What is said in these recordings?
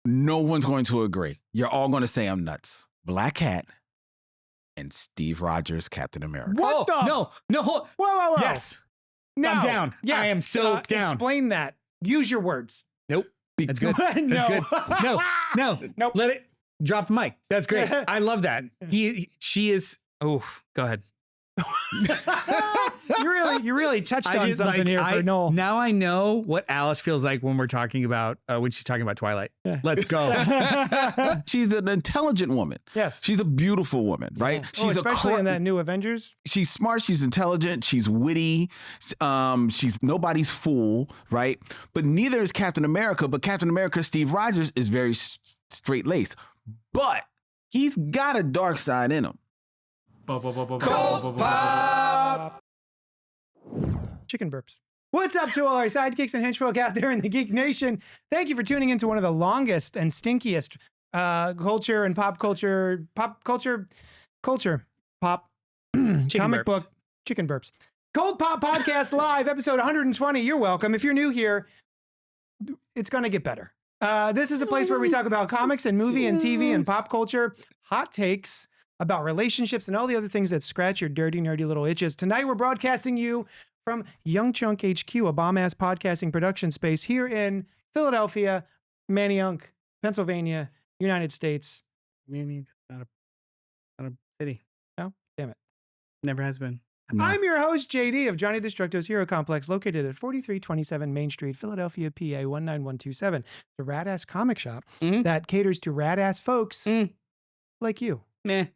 No one's going to agree. You're all going to say I'm nuts. Black Cat and Steve Rogers, Captain America. What the? No. Whoa. Yes. No. I'm down. Yeah. I am so down. Explain that. Use your words. Nope. That's good. No. That's good. No. Nope. Let it drop the mic. That's great. I love that. She is. Oh, go ahead. You really touched on something here for Noel. Now I know what Alice feels like when we're talking about when she's talking about Twilight. Yeah. Let's go. She's an intelligent woman. Yes. She's a beautiful woman, right? She's especially in that new Avengers. She's smart. She's intelligent. She's witty. She's nobody's fool, right? But neither is Captain America. But Captain America, Steve Rogers, is very straight-laced. But he's got a dark side in him. CultPop. Chicken burps. What's up to all our sidekicks and henchfolk out there in the Geek Nation? Thank you for tuning into one of the longest and stinkiest culture and pop culture, comic book chicken burps. CultPop Podcast Live, episode 120. You're welcome. If you're new here, it's going to get better. This is a place where we talk about comics and movie and TV and pop culture, hot takes about relationships and all the other things that scratch your dirty, nerdy little itches. Tonight, we're broadcasting you from Young Chunk HQ, a bomb-ass podcasting production space here in Philadelphia, Manayunk, Pennsylvania, United States. Maybe not a city. No? Damn it. Never has been. No. I'm your host, JD, of Johnny Destructo's Hero Complex, located at 4327 Main Street, Philadelphia, PA 19127. It's a rad-ass comic shop that caters to rad-ass folks like you. Meh.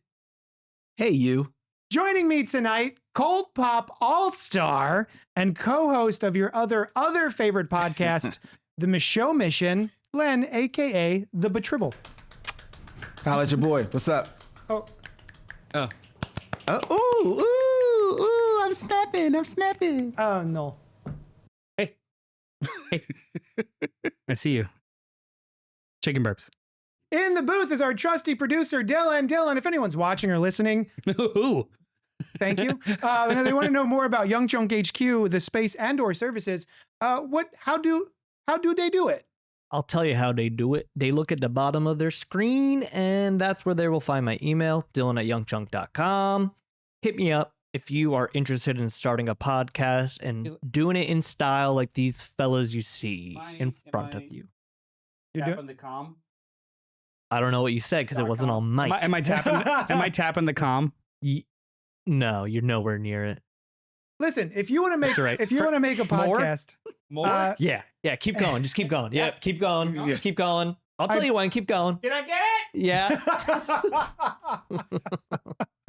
Hey, you. Joining me tonight, CultPop All-Star and co-host of your other favorite podcast, The Michaud Mission, Len, a.k.a. The Betribble. Holla at your boy. What's up? Oh. Ooh, I'm snapping. Oh, no. Hey. I see you. Chicken burps. In the booth is our trusty producer, Dylan. Dylan, if anyone's watching or listening, thank you. And they want to know more about Young Chunk HQ, the space and/or services. How do they do it? I'll tell you how they do it. They look at the bottom of their screen, and that's where they will find my email, dylan@youngchunk.com. Hit me up if you are interested in starting a podcast and doing it in style like these fellas you see in front of you. Tapping the com? I don't know what you said because it wasn't on mic. Am I tapping the com? No, you're nowhere near it. Listen, if you want to make right. if you want to make a podcast, More? Yeah, keep going. Just keep going. Yep, keep going. Keep going. I'll tell you when. Keep going. Did I get it? Yeah.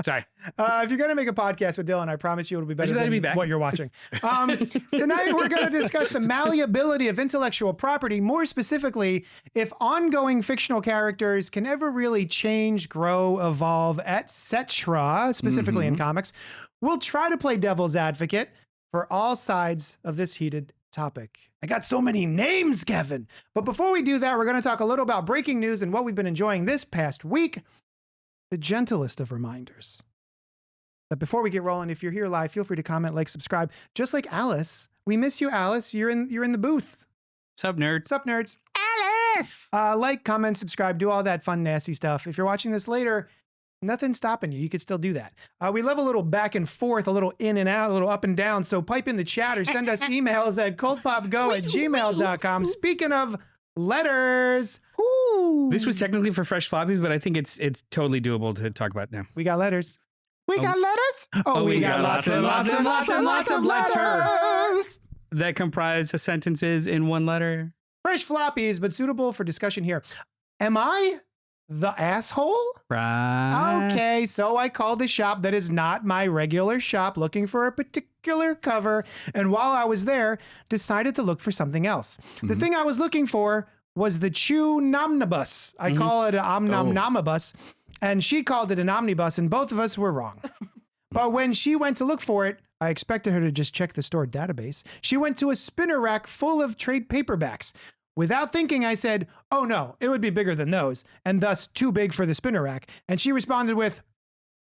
Sorry. If you're going to make a podcast with Dylan, I promise you it'll be better glad to than be back. what you're watching. Tonight, we're going to discuss the malleability of intellectual property. More specifically, if ongoing fictional characters can ever really change, grow, evolve, etc., specifically in comics. We'll try to play devil's advocate for all sides of this heated topic. I got so many names, Kevin. But before we do that, we're going to talk a little about breaking news and what we've been enjoying this past week. The gentlest of reminders. But before we get rolling, if you're here live, feel free to comment, like, subscribe. Just like Alice. We miss you, Alice. You're in the booth. Sup, nerd? Sup, nerds? Alice! Like, comment, subscribe, do all that fun, nasty stuff. If you're watching this later, nothing's stopping you. You could still do that. We love a little back and forth, a little in and out, a little up and down. So pipe in the chat or send us emails at cultpopgo@gmail.com. Speaking of letters. Ooh. This was technically for fresh floppies, but I think it's totally doable to talk about now. We got letters. We got letters? Oh, we got lots and lots and lots and lots of letters. That comprise sentences in one letter. Fresh floppies, but suitable for discussion here. Am I the asshole? Right. Okay, so I called a shop that is not my regular shop looking for a particular cover, and while I was there, decided to look for something else. The thing I was looking for was the Chew Nomnibus. I call it an Omnomnomibus, and she called it an omnibus, and both of us were wrong. But when she went to look for it, I expected her to just check the store database. She went to a spinner rack full of trade paperbacks. Without thinking, I said, oh no, it would be bigger than those, and thus too big for the spinner rack. And she responded with,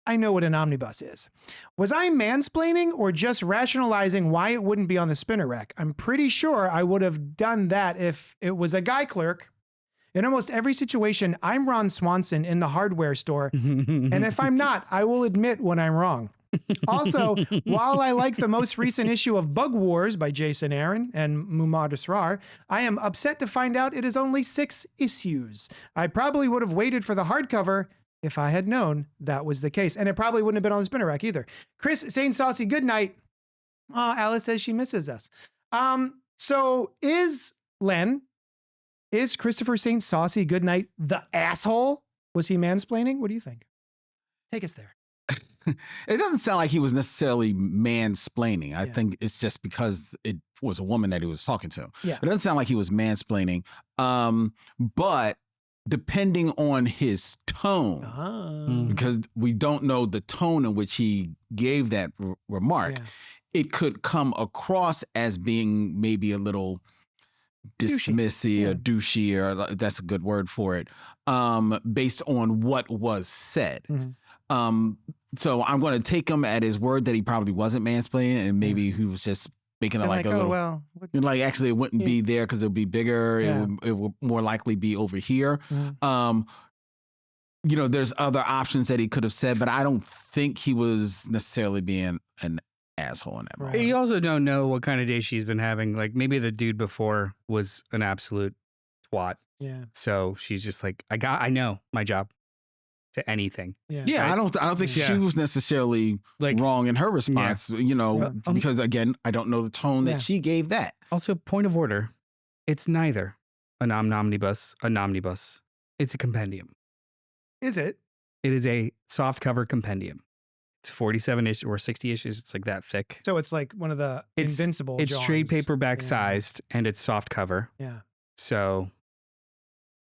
I know what an omnibus is. Was I mansplaining or just rationalizing why it wouldn't be on the spinner rack? I'm pretty sure I would have done that if it was a guy clerk. In almost every situation, I'm Ron Swanson in the hardware store. And if I'm not, I will admit when I'm wrong. Also, while I like the most recent issue of Bug Wars by Jason Aaron and Mumad Asrar, I am upset to find out it is only 6 issues. I probably would have waited for the hardcover if I had known that was the case. And it probably wouldn't have been on the spinner rack either. Chris saying saucy good night. Oh, Alice says she misses us. So is Christopher St. Saucy Goodnight the asshole? Was he mansplaining? What do you think? Take us there. It doesn't sound like he was necessarily mansplaining. I think it's just because it was a woman that he was talking to. Yeah. It doesn't sound like he was mansplaining. But depending on his tone, because we don't know the tone in which he gave that remark, it could come across as being maybe a little dismissive or douchey, or that's a good word for it, based on what was said. So I'm going to take him at his word that he probably wasn't mansplaining, and maybe he was just making it like a little, like actually it wouldn't be there because it would be bigger. It would more likely be over here. There's other options that he could have said, but I don't think he was necessarily being an asshole in that moment. You also don't know what kind of day she's been having. Like maybe the dude before was an absolute twat. Yeah. So she's just like, I know my job to anything. Yeah. Right? I don't think she was necessarily like wrong in her response, because again, I don't know the tone that she gave that. Also, point of order. It's neither an omnibus, It's a compendium. Is it? It is a soft cover compendium. It's 47 issues or 60 issues. It's like that thick. So it's like one of the Invincible It's Johns. trade paperback sized and it's soft cover. Yeah. So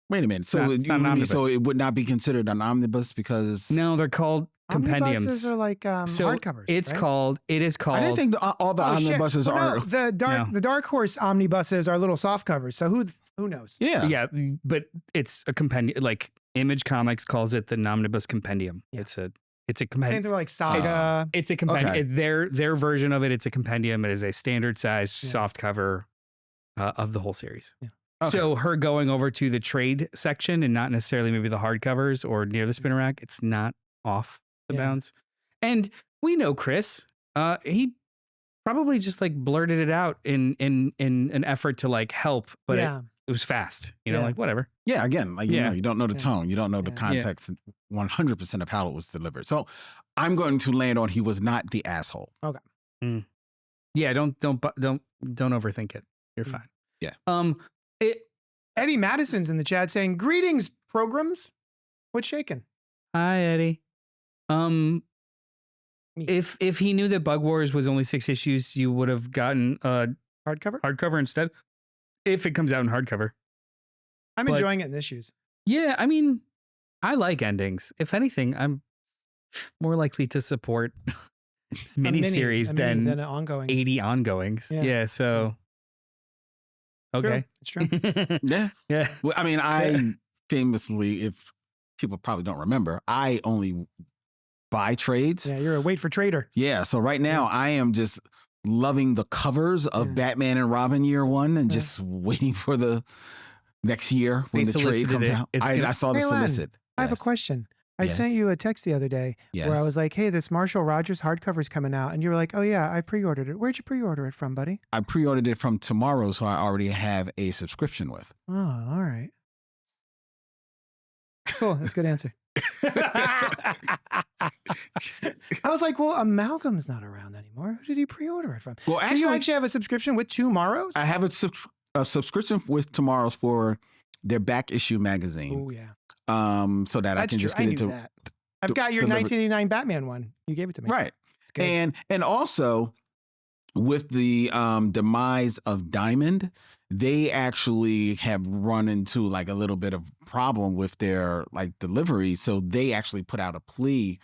wait a minute. So it would not be considered an omnibus because no, they're called compendiums. Omnibuses are like hardcovers. It is called. I didn't think all the omnibuses are. No, the Dark Horse omnibuses are little soft covers. So who knows? Yeah. But it's a compendium. Like Image Comics calls it the Omnibus Compendium. Yeah. It's a compendium. They're like Saga. It's a compendium. Okay. Their version of it. It's a compendium. It is a standard size soft cover of the whole series. Yeah. Okay. So her going over to the trade section and not necessarily maybe the hardcovers or near the spinner rack, it's not off the bounds. And we know Chris. He probably just like blurted it out in an effort to like help, but it was fast. Like whatever. Yeah. Again, like you don't know the tone, you don't know the context, 100% of how it was delivered. So I'm going to land on he was not the asshole. Okay. Yeah. Don't overthink it. You're fine. Yeah. Eddie Madison's in the chat saying, "Greetings, programs. What's shaking?" Hi, Eddie. If he knew that Bug Wars was only 6 issues, you would have gotten a hardcover instead. If it comes out in hardcover, I'm enjoying it in issues. Yeah, I mean, I like endings. If anything, I'm more likely to support this miniseries than an ongoing 80 ongoings. Yeah, so. Okay. It's true. Yeah. Well, I mean, I famously, if people probably don't remember, I only buy trades. Yeah, you're a wait for trader. Yeah. So right now I am just loving the covers of Batman and Robin year 1 and just waiting for the next year when the trade comes out. I saw the solicit. I have a question. I sent you a text the other day where I was like, hey, this Marshall Rogers hardcover's coming out. And you were like, oh, yeah, I pre-ordered it. Where'd you pre-order it from, buddy? I pre-ordered it from Tomorrow, so I already have a subscription with. Oh, all right. Cool. That's a good answer. I was like, well, Amalgam's not around anymore. Who did he pre-order it from? Well, actually, so you actually have a subscription with Tomorrow's? I have a subscription with Tomorrow's for their back issue magazine. Oh, yeah. So that I can just get into that. I've got your 1989 Batman one. You gave it to me. Right. And also with the demise of Diamond, they actually have run into like a little bit of problem with their like delivery. So they actually put out a plea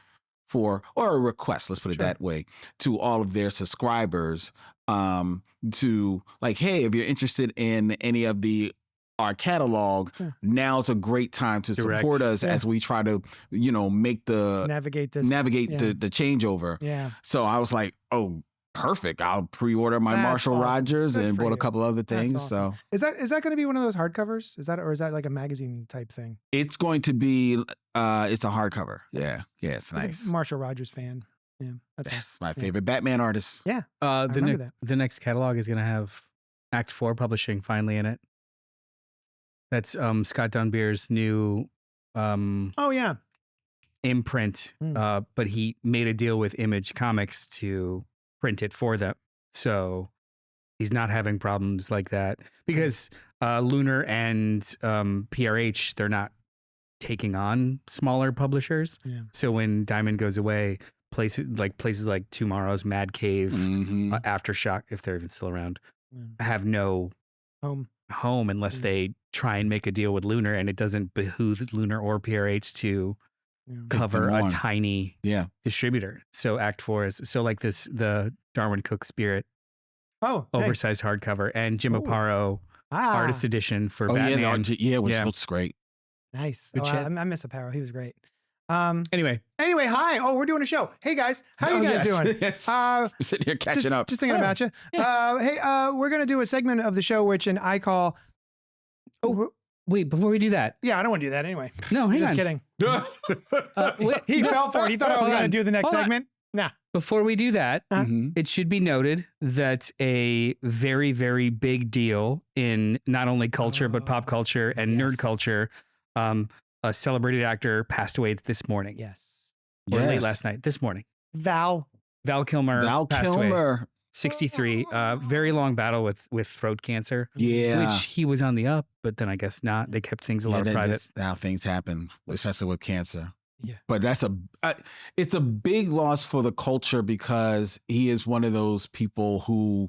or a request, let's put it that way, to all of their subscribers to like, hey, if you're interested in any of our catalog, now's a great time to support us as we try to, make the navigate the changeover. Yeah. So I was like, oh, perfect. I'll pre-order my That's Marshall awesome. Rogers Good and for bought a you. couple other That's things. awesome. So Is that going to be one of those hardcovers? Is that like a magazine type thing? it's going to be, it's a hardcover. Yeah. Yeah, it's I was nice. a Marshall Rogers fan. Yeah, that's awesome. That's my favorite Batman artist. Yeah. The remember next that. the next catalog is gonna have Act 4 publishing finally in it. That's Scott Dunbier's new Oh yeah. imprint, but he made a deal with Image Comics to print it for them. So he's not having problems like that because Lunar and PRH, they're not taking on smaller publishers. Yeah. So when Diamond goes away, places like Tomorrow's Mad Cave, Mhm. Aftershock, if they're even still around, Yeah. have no home unless they try and make a deal with Lunar, and it doesn't behoove Lunar or PRH to Yeah. cover them a on. tiny Yeah. distributor. So Act 4 is like the Darwin Cook Spirit Oh, nice. oversized hardcover and Jim Oh. Aparo artist edition for Oh, yeah, Batman. which Yeah. looks great. Nice. Good Oh, shit. I miss Aparo. He was great. Anyway, Hi. Oh, we're doing a show. Hey guys, how you guys doing? Yes. Uh, We're sitting here catching up. Just thinking about you. Hey, we're gonna do a segment of the show which I call. wait, before we do that, Yeah, I don't want to do that anyway. no, hang Just on. kidding. Wait, He fell for it. He thought I was hold gonna on. do the next Hold on. segment. Nah. Before we do that, Mhm. it should be noted that a very, very big deal in not only culture, but pop culture and nerd yes. culture, a celebrated actor passed away this morning. Yes. Or late Yes. last night, this morning. Val. Val Kilmer Val passed away. Kilmer. 63. Very long battle with throat cancer, Yeah. which he was on the up, but then I guess not. They kept things a lot of private. That's how things happen, especially with cancer. Yeah. But that's it's a big loss for the culture because he is one of those people who,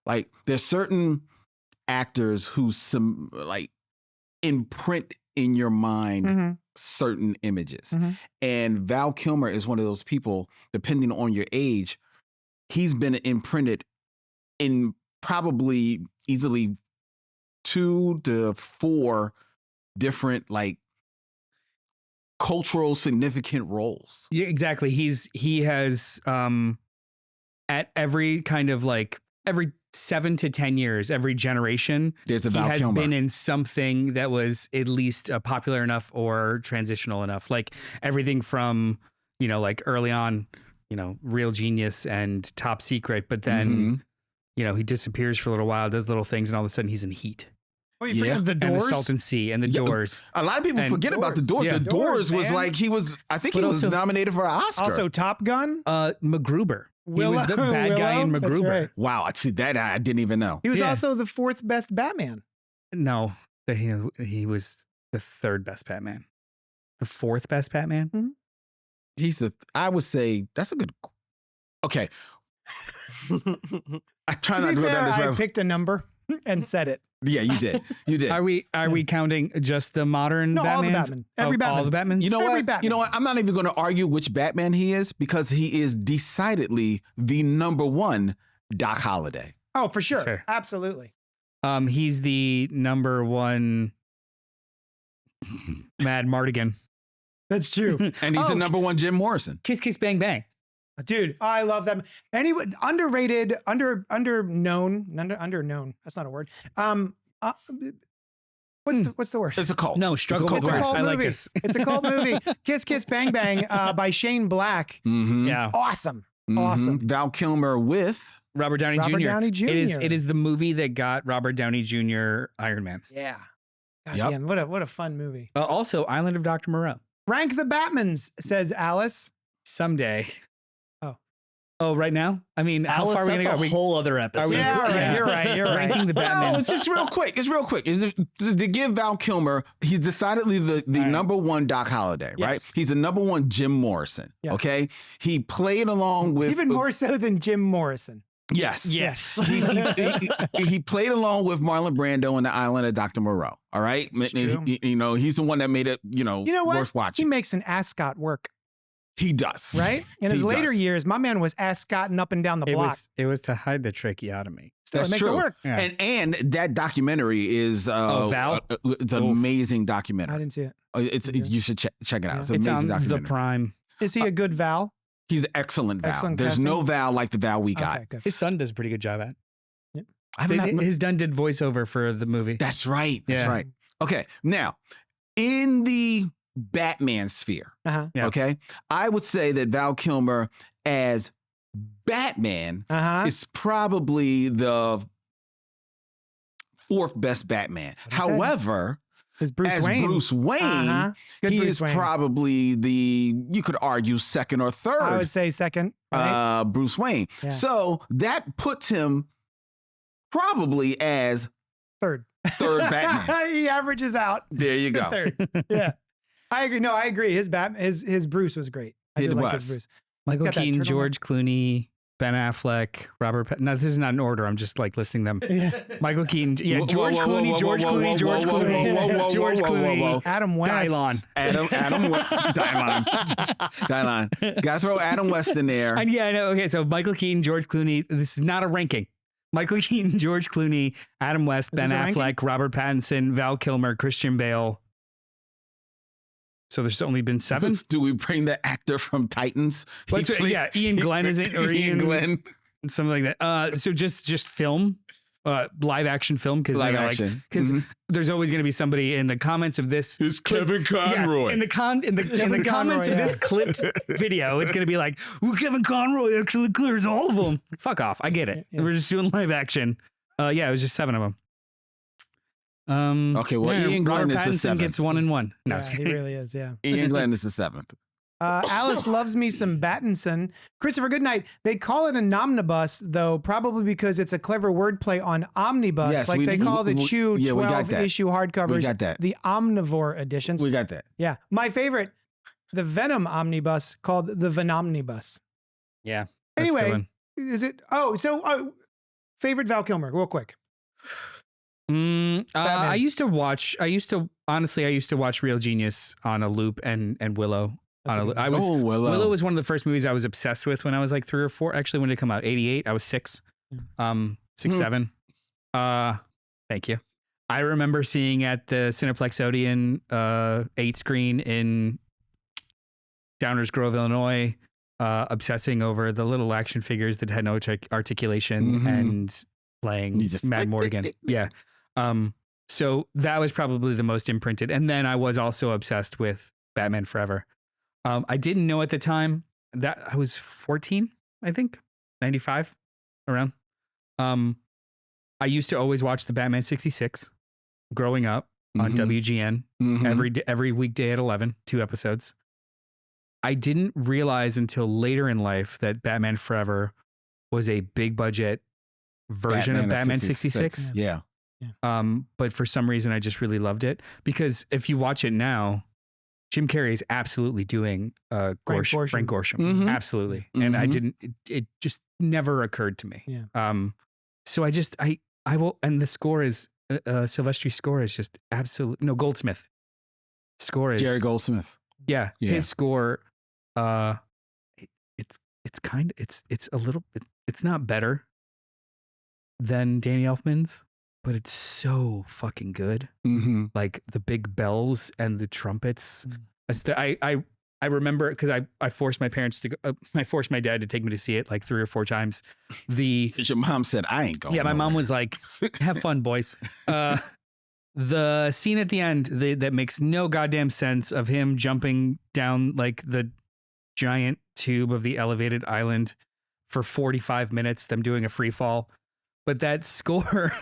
like, there's certain actors who imprint in your mind Mhm. certain images. Mhm. And Val Kilmer is one of those people, depending on your age, he's been imprinted in probably easily 2 to 4 different, like, cultural significant roles. Yeah, exactly. He has at every kind of like every 7 to 10 years, every generation, There's a he Val has Kilmer. been in something that was at least popular enough or transitional enough. Like everything from, like early on, Real Genius and Top Secret, but then, Mhm. he disappears for a little while, does little things, and all of a sudden he's in Heat. Oh, you Yeah. forget the And the Doors? Salton Sea and the Yeah, Doors. A lot of people And forget about the Doors. Yeah. The Doors was man. like I think he But was also- nominated for an Oscar. Also, Top Gun. MacGruber. He was the bad guy in Willow? That's MacGruber. right. Wow, see that I didn't even know. He was Yeah. also the 4th best Batman. No, he was the 3rd best Batman. The 4th best Batman? I would say that's a good. Okay, I try To not be to go fair, down this I road. picked a number and said it. Yeah, you did. You did. Are we counting just the modern No, all the Batmans? Batman. Every Oh, Batman. all the Batmans? You know Every what? Batman. You know what? I'm not even going to argue which Batman he is because he is decidedly the number one Doc Holliday. Oh, for sure. fair. Absolutely. He's the number 1 Mad Mardigan. That's true. And he's the Oh, number one Jim Morrison. Kiss Kiss Bang Bang. Dude, I love them. Anyway, underrated, underknown. That's not a word. What's the word? It's a cult. No, It's a Struggle cult with It's a Grace. cult I like movie. this. It's a cult movie. Kiss Kiss Bang Bang by Shane Black. Mhm. Yeah. Awesome. Mhm. Awesome. Val Kilmer with. Robert Downey Robert Jr. Downey Jr. It is the movie that got Robert Downey Jr. Iron Man. Yeah. God Yep. damn, what a fun movie. Also, Island of Dr. Moreau. Rank the Batmans, says Alice. Someday. Oh. Oh, right now? I mean, how Alice, far are we that's going to a go? whole other episode. Yeah, all right, Yeah. you're right. You're right. Ranking the No, Batmans. it's just real quick. It's real quick. To give Val Kilmer, he's decidedly the Right. number one Doc Holliday, right? Yes. He's the number one Jim Morrison. Yes. Okay, he played along with Even more so than Jim Morrison. Yes, Yes. he played along with Marlon Brando in The Island of Dr. Moreau. All right, true. He's the one that made it. You know what? Worth He watching. makes an ascot work, He does. right? In his He later does. years, my man was ascotting up and down the block. It was to hide the tracheotomy. Still, That's it makes true. it work. Yeah. And that documentary is Val? it's an Oof. amazing I documentary. didn't see it. You should check it out. It's an It's amazing on the documentary. Prime. Is he a good Val? He's excellent Val. Excellent There's no casting? Val like the Val we got. Okay, good. His son does a pretty good job at. I haven't had- His son did voiceover for the movie. That's right. That's Yeah. right. Okay. Now, in the Batman sphere, Uh-huh. Yeah. okay, I would say that Val Kilmer as Batman Uh-huh. is probably the fourth best Batman. What I said. However, As Bruce Wayne. Bruce Wayne, Uh-huh. Good he Bruce is Wayne. probably you could argue second or I third would say second. Right? Bruce Wayne. Yeah. So that puts him probably as Third. third Batman. He averages out. There you go. Third. Yeah. I agree. No, I agree. His Bruce was great. I It do like was. his Bruce. Michael Got that Keaton, turtleneck. George Clooney, Ben Affleck, No, this is not in order. I'm just like listing them. Yeah. Michael Keaton. Yeah, Whoa, George whoa, whoa, Clooney, whoa, George whoa, Clooney, whoa, George whoa, whoa, Clooney, whoa, whoa, whoa, George whoa, whoa, Clooney. whoa. Adam West. Dylon. Dylon. Gotta throw Adam West in there. And yeah, I know. Okay, so Michael Keaton, George Clooney. This is not a ranking. Michael Keaton, George Clooney, Adam West, Is Ben this a ranking? Affleck, Robert Pattinson, Val Kilmer, Christian Bale. So there's only been 7. Do we bring the actor from Titans? What's it? Yeah, Ian Glenn, is it? Or Ian Glenn. something like that. So just film, live action film, because Live action. because Mhm. there's always going to be somebody in the comments of this. It's Kevin Conroy. Yeah, in the Kevin comments Conroy, of yeah. this clipped video, it's going to be like, "Well, Kevin Conroy actually clears all of them." Fuck off! I get it. Yeah. We're just doing live action. Yeah, it was just 7 of them. Okay, well, Ian Glenn Robert is the Pattinson 7th. gets 1 and 1. No, Yeah, it's he kidding. really is. Yeah. Ian Glenn is the 7th. Alice loves me some Battinson. Christopher Goodnight. They call it an omnibus, though, probably because it's a clever wordplay on omnibus. Yes, like they call the Chew yeah, we got 12 that. issue hardcovers We got that. the omnivore editions. We got that. Yeah. My favorite, the Venom omnibus called the Venomnibus. Yeah. that's a good Anyway, one. is it? Favorite Val Kilmer, real quick. Batman. Batman. I used to watch Real Genius on a loop and Willow on a loop. Willow was one of the first movies I was obsessed with when I was like 3 or 4. Actually, when did it come out? 88. I was 6. 6, 7. Thank you. I remember seeing at the Cineplex Odeon 8 screen in Downers Grove, Illinois, obsessing over the little action figures that had no articulation Mhm. and playing You just- Mad Morgan. Yeah. So that was probably the most imprinted. And then I was also obsessed with Batman Forever. I didn't know at the time that I was 14, I think, 95 around. I used to always watch the Batman 66 growing up on Mhm. WGN Mhm. every weekday at 11, 2 episodes. I didn't realize until later in life that Batman Forever was a big budget version of Batman 66. Yeah. But for some reason, I just really loved it because if you watch it now, Jim Carrey is absolutely doing Frank Gorshin. Mhm. Absolutely. And I Mhm. didn't, it just never occurred to me. Yeah. So I will, and the score is, Silvestri's score is just absolute. No, Goldsmith score is Jerry Goldsmith. Yeah, Yeah. his score. It's a little. It's not better than Danny Elfman's, but it's so fucking good. Mm-hmm. Like the big bells and the trumpets. I remember because I forced my parents to go. I forced my dad to take me to see it like 3 or 4 times. Your mom said, "I ain't going." Yeah, my mom nowhere." was like, "Have fun, boys." The scene at the end that makes no goddamn sense of him jumping down like the giant tube of the elevated island for 45 minutes, them doing a free fall. But that score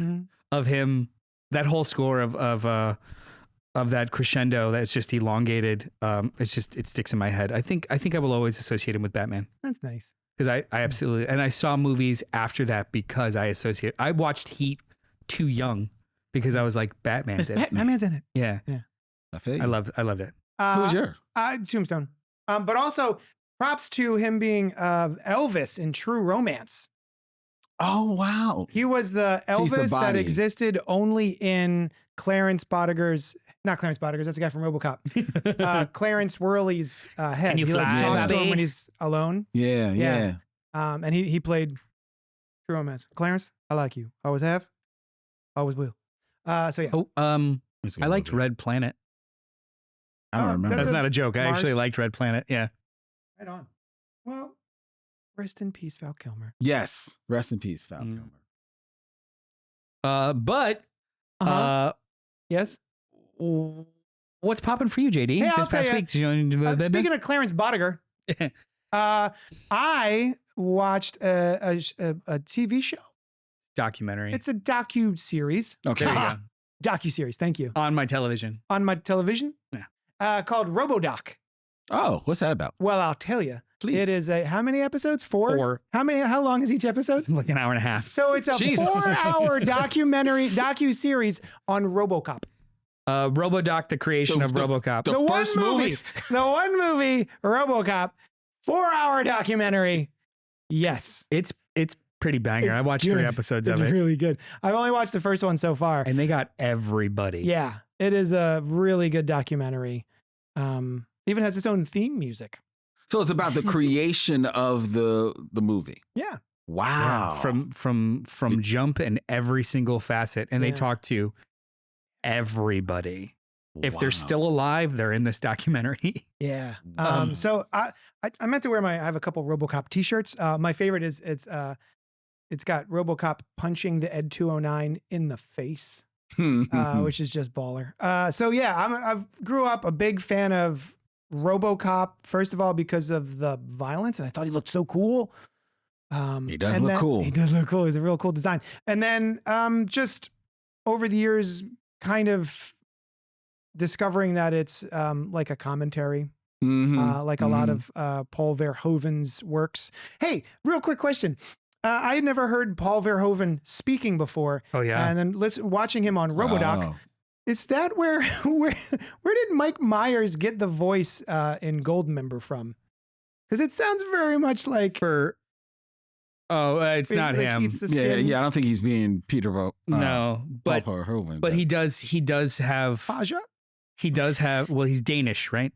of him, that whole score of that crescendo that's just elongated, it sticks in my head. I think I will always associate him with Batman. That's nice. Because I absolutely, and I saw movies after that because I I watched Heat too young because I was like, Batman's in it. Batman's in it. Yeah. I feel you. I loved it. Who was yours? Tombstone. But also props to him being Elvis in True Romance. Oh wow! He was the He's the Elvis that body. existed only in Clarence Bodiger's, not Clarence Bodiger's, that's the guy from RoboCop. Clarence Worley's head. Can you he fly, talks to him Bobby? when he's alone. Yeah, Yeah. yeah. And he played True Romance. Clarence, I like you. Always have. Always will. So yeah. Oh, It's a good I liked movie. Red Planet. I don't remember. That's not a joke. I Mars? actually liked Red Planet. Yeah. Right on. Well, rest in peace, Val Kilmer. Yes. Rest in peace, Val Mm. Kilmer. But Yes. what's popping for you, JD? Hey, I'll this past tell week? Speaking of Clarence Boddiger, I watched a TV show. documentary. It's a docu-series. Okay. There you go. Docu-series, thank you. On my television. On my television. Yeah. Called RoboDoc. Oh, what's that about? Well, I'll tell you. Please. It is how many episodes? 4? 4. How long is each episode? Like an hour and a half. So it's a Jesus. 4-hour docu-series on RoboCop. RoboDoc, the creation of RoboCop. the first movie. The one movie, RoboCop, 4-hour documentary. Yes. It's pretty banger. I It's watched good. 3 episodes It's of it. really good. I've only watched the first one so far. And they got everybody. Yeah, it is a really good documentary. Even has its own theme music. So it's about the creation of the movie. Yeah. Wow. From jump and every single facet. And they Yeah. talk to everybody. If they're Wow. still alive, they're in this documentary. Yeah. Um, So I meant to wear I have a couple RoboCop t-shirts. My favorite is it's got RoboCop punching the Ed 209 in the face, which is just baller. So yeah, I've grew up a big fan of RoboCop. First of all, because of the violence, and I thought he looked so cool. He does and look then- cool. He does look cool. He's a real cool design. And then just over the years, kind of discovering that it's like a commentary, like a lot of Paul Verhoeven's works. Hey, real quick question. I had never heard Paul Verhoeven speaking before. Oh, yeah. And then watching him on RoboDoc. Oh. Is that where did Mike Myers get the voice in Goldmember from? Because it sounds very much like it's not like him. eats the Yeah, skin. yeah. I don't think he's being Peter. No, but Paul Verhoeven, but he does have Faja? well, he's Danish, right?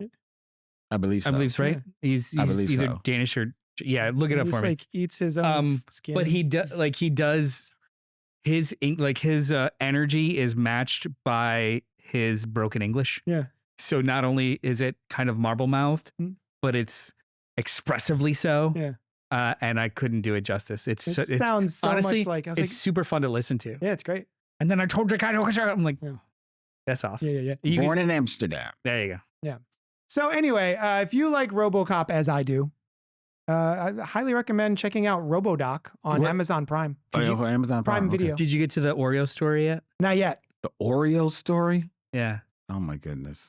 I believe so. I believe right. He's I believe either so. Danish or look it up He for just, me. like eats his own skin. But he does his energy is matched by his broken English. Yeah. So not only is it kind of marble mouthed, but it's expressively so. Yeah. And I couldn't do it justice. It's It sounds so honestly, much like I was it's super fun to listen to. yeah, it's great. And then I told you, I'm like, Yeah. that's awesome. Yeah. You Born can- in Amsterdam. there you go. So anyway, if you like RoboCop as I do, I highly recommend checking out RoboDoc on What? Amazon Prime. Oh, Amazon Prime okay. Video. Did you get to the Oreo story yet? Not yet. The Oreo story. Yeah. Oh my goodness.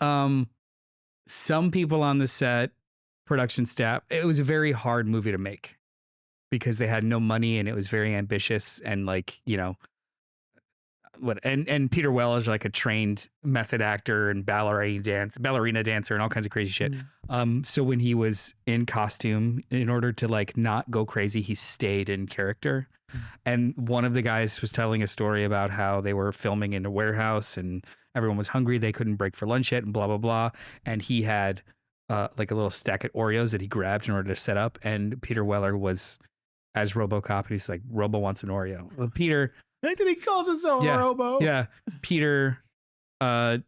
Some people on the set, production staff, it was a very hard movie to make because they had no money and it was very ambitious and like, and Peter Weller is like a trained method actor and ballerina dancer and all kinds of crazy shit. So when he was in costume, in order to like not go crazy, he stayed in character. And one of the guys was telling a story about how they were filming in a warehouse and everyone was hungry. They couldn't break for lunch yet and blah, blah, blah. And he had like a little stack of Oreos that he grabbed in order to set up. And Peter Weller was as RoboCop. And he's like, Robo wants an Oreo. Well, Peter... He calls himself Robo. Yeah. Peter, we'll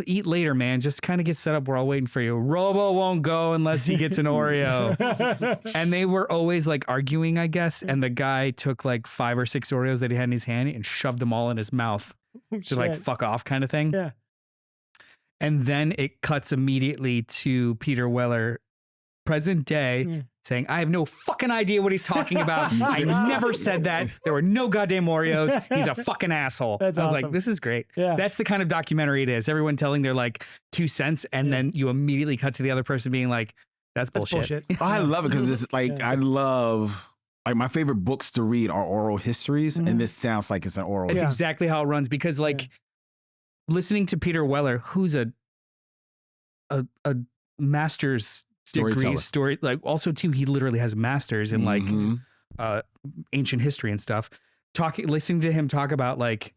eat later, man. Just kind of get set up. We're all waiting for you. Robo won't go unless he gets an Oreo. And they were always like arguing, I guess. And the guy took like 5 or 6 Oreos that he had in his hand and shoved them all in his mouth to like fuck off kind of thing. Yeah. And then it cuts immediately to Peter Weller, present day, saying, I have no fucking idea what he's talking about. I never said that. There were no goddamn Oreos. He's a fucking asshole. That's I was awesome. like, this is great. Yeah. That's the kind of documentary it is. Everyone telling their like 2 cents and then you immediately cut to the other person being like, that's bullshit. Oh, I love it because it's like Yeah. I love like my favorite books to read are oral histories, and this sounds like it's an oral. It's Yeah. exactly how it runs because like listening to Peter Weller, who's a master's degree story, like also too, he literally has a master's in like ancient history and stuff. Listening to him talk about like,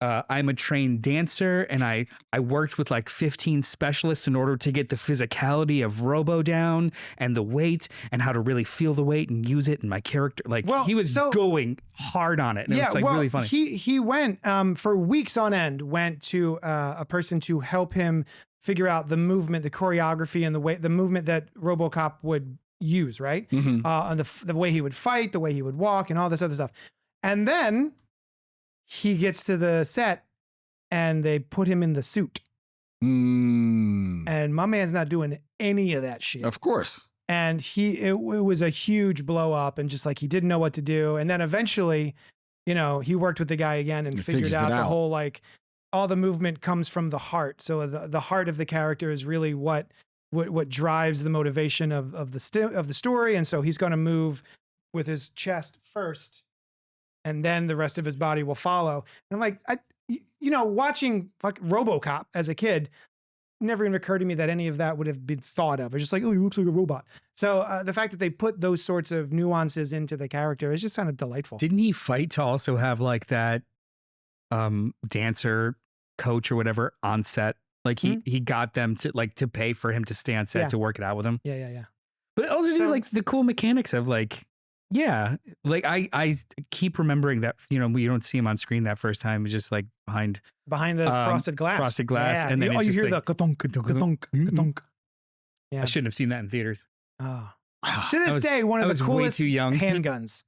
I'm a trained dancer and I worked with like 15 specialists in order to get the physicality of Robo down and the weight and how to really feel the weight and use it in my character. Like Well, he was so- going hard on it. And it's like really funny. He went for weeks on end, went to a person to help him figure out the movement, the choreography, and the movement that RoboCop would use, right? And the way he would fight, the way he would walk, and all this other stuff. And then he gets to the set, and they put him in the suit. And my man's not doing any of that shit. Of course. And it was a huge blow up, and just like he didn't know what to do. And then eventually, he worked with the guy again and figured out the whole, like, all the movement comes from the heart. So the heart of the character is really what drives the motivation of the story. And so he's going to move with his chest first, and then the rest of his body will follow. And I'm like, watching like RoboCop as a kid, never even occurred to me that any of that would have been thought of. It's just like, oh, he looks like a robot. So the fact that they put those sorts of nuances into the character is just kind of delightful. Didn't he fight to also have like that dancer coach or whatever on set? Like he got them to pay for him to stay on set to work it out with him. Yeah. But also do like the cool mechanics of like, like I keep remembering that, you don't see him on screen that first time. It's just like behind the frosted glass. Yeah. And then you hear like, the ka-thunk, ka-thunk, ka-thunk. Yeah. I shouldn't have seen that in theaters. Oh. To this day, one of the coolest handguns.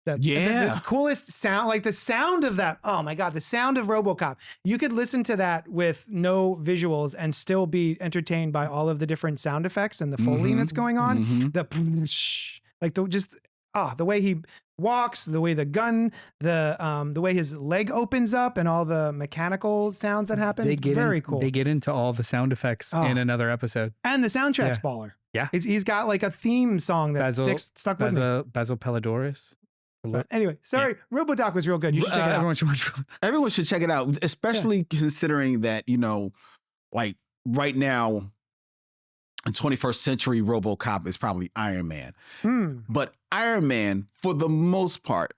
The coolest sound, like the sound of that. Oh my God, the sound of RoboCop. You could listen to that with no visuals and still be entertained by all of the different sound effects and the Foley that's going on. The way he walks, the way the gun, the way his leg opens up, and all the mechanical sounds that happen. Very cool. They get into all the sound effects in another episode, and the soundtrack's baller. Yeah, he's got like a theme song that stuck with me. Basil Palladores. But anyway, sorry, RoboDoc was real good. You should check it out. Everyone should check it out, especially considering that, like right now, in 21st century RoboCop is probably Iron Man. But Iron Man, for the most part,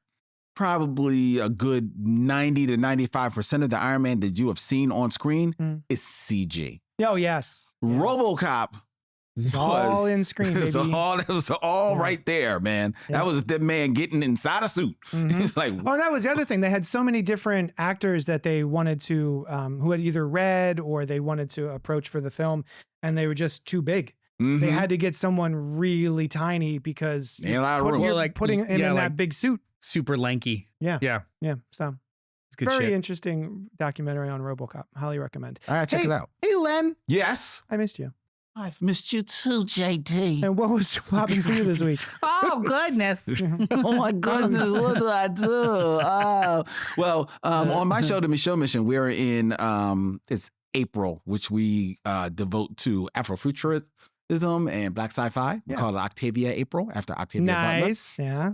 probably a good 90 to 95% of the Iron Man that you have seen on screen is CG. Oh, yes. RoboCop. It's all in screen, baby. It was all right there, man. Yeah. That was the man getting inside a suit. He's like, that was the other thing. They had so many different actors that they wanted to, who had either read or they wanted to approach for the film, and they were just too big. They had to get someone really tiny because you're putting him in that big suit. Super lanky. Yeah. So it's good very shit. interesting documentary on RoboCop. Highly recommend. All right, check it out. Hey, Len. Yes. I missed you. I've missed you too, JD. And what was popping for you this week? Oh, goodness. Oh, my goodness. What do I do? On my show, The Michelle Mission, we're in, it's April, which we devote to Afrofuturism and Black sci-fi. We call it Octavia April, after Octavia Nice, Butler. Yeah.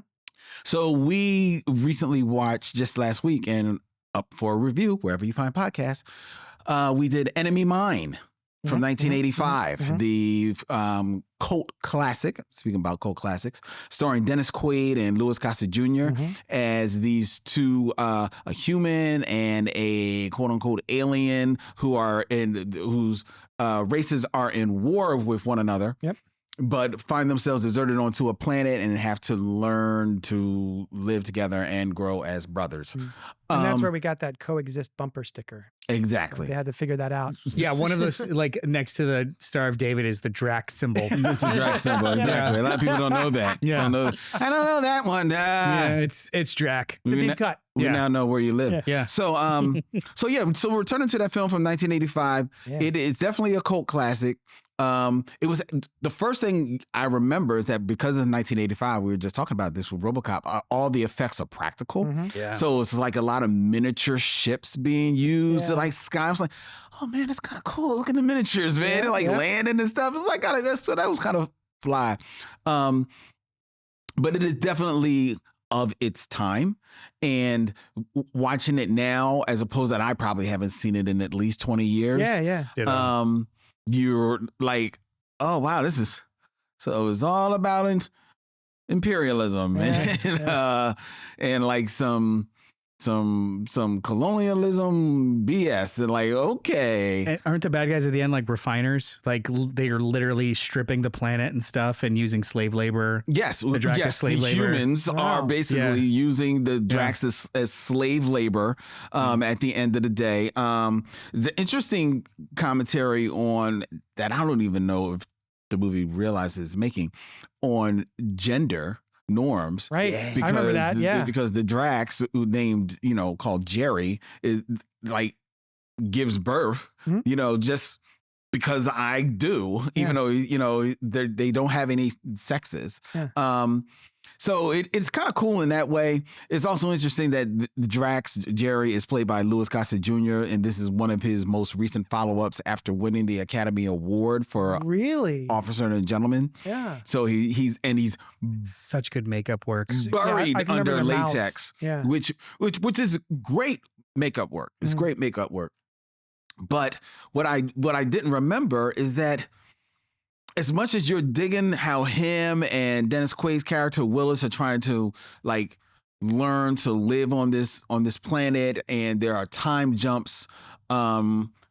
So we recently watched, just last week, and up for a review, wherever you find podcasts, we did Enemy Mine. From 1985, the cult classic, speaking about cult classics, starring Dennis Quaid and Louis Gossett Jr. As these two, a human and a quote unquote alien whose races are in war with one another. Yep. But find themselves deserted onto a planet and have to learn to live together and grow as brothers. And that's where we got that coexist bumper sticker. Exactly. So they had to figure that out. Yeah, one of those, like next to the Star of David is the Drac symbol. This is the Drac symbol, exactly. A lot of people don't know that. Yeah. I don't know that one. Yeah, it's Drac. It's a deep cut. We now know where you live. Yeah. So so returning to that film from 1985, it is definitely a cult classic. It was the first thing I remember is that because of 1985, we were just talking about this with RoboCop, all the effects are practical. Yeah. So it's like a lot of miniature ships being used, like sky. I was like, oh man, that's kind of cool. Look at the miniatures, man. They're like landing and stuff. It's like, that was kind of fly. But it is definitely of its time, and watching it now, as opposed that I probably haven't seen it in at least 20 years. Yeah. You're like, oh wow, so it's all about imperialism and like some colonialism BS. They're like, okay. And aren't the bad guys at the end like refiners? Like they are literally stripping the planet and stuff and using slave labor. Yes, Drac is yes. The slave labor. humans are basically using the Dracs as slave labor at the end of the day. The interesting commentary on that, I don't even know if the movie realizes it's making, on gender norms, Right. Because, I remember that. Yeah. because the Drax, who named, called Jerry, is like gives birth, just because I do, even though they don't have any sexes. Yeah. So it's kind of cool in that way. It's also interesting that the Drax, Jerry, is played by Louis Gossett Jr., and this is one of his most recent follow-ups after winning the Academy Award for Really? Officer and Gentleman. Yeah. So he's Such good makeup work. buried I can remember under the mouths. latex, Yeah. which is great makeup work. It's great makeup work. But what I didn't remember is that as much as you're digging how him and Dennis Quaid's character Willis are trying to like learn to live on this planet, and there are time jumps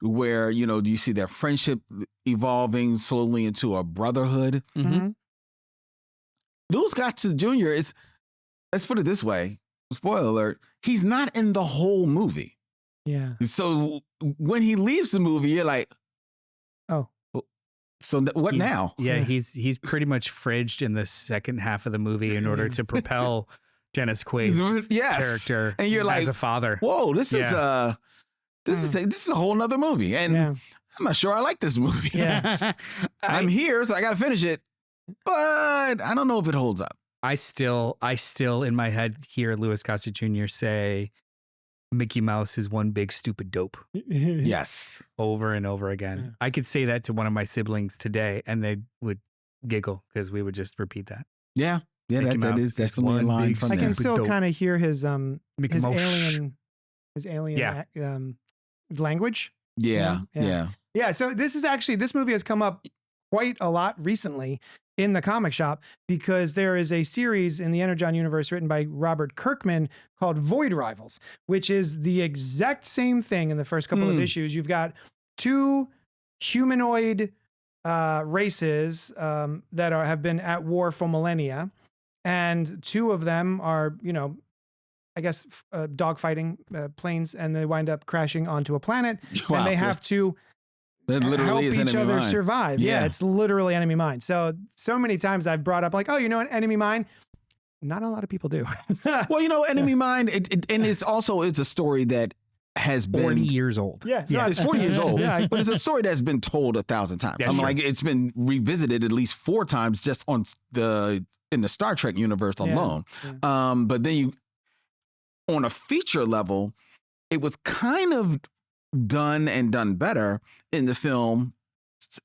where you see their friendship evolving slowly into a brotherhood. Mhm. Louis Gossett Jr. is, let's put it this way, spoiler alert, he's not in the whole movie. Yeah. So when he leaves the movie, you're like, Oh. So what now? Yeah, he's pretty much fridged in the second half of the movie in order to propel Dennis Quaid's character and you're like, as a father. Whoa, this is a whole nother movie, and I'm not sure I like this movie. Yeah. I'm here, so I got to finish it, but I don't know if it holds up. I still in my head hear Louis Gossett Jr. say, Mickey Mouse is one big stupid dope, Yes. over and over again. Yeah. I could say that to one of my siblings today, and they would giggle because we would just repeat that. Yeah. Yeah, Mickey that Mouse is is definitely a one line big from I there. can stupid still dope. kind of hear his Mickey his Mouse. alien language. Yeah. Yeah, so this movie has come up quite a lot recently in the comic shop because there is a series in the Energon universe written by Robert Kirkman called Void Rivals, which is the exact same thing in the first couple of issues. You've got two humanoid races that have been at war for millennia, and two of them are, I guess, dogfighting planes, and they wind up crashing onto a planet, Wow, and they have to that literally help is each enemy other mine. survive. Yeah, Yeah. it's literally enemy mine. So many times I've brought up like, oh, an enemy mine. Not a lot of people do. Well, Enemy Mine, and it's a story that has been 40 years old. Yeah, it's 40 years old, Yeah. but it's a story that's been told 1,000 times. That's I mean, true. like it's been revisited at least 4 times just in the Star Trek universe alone. But then on a feature level, it was kind of done better in the film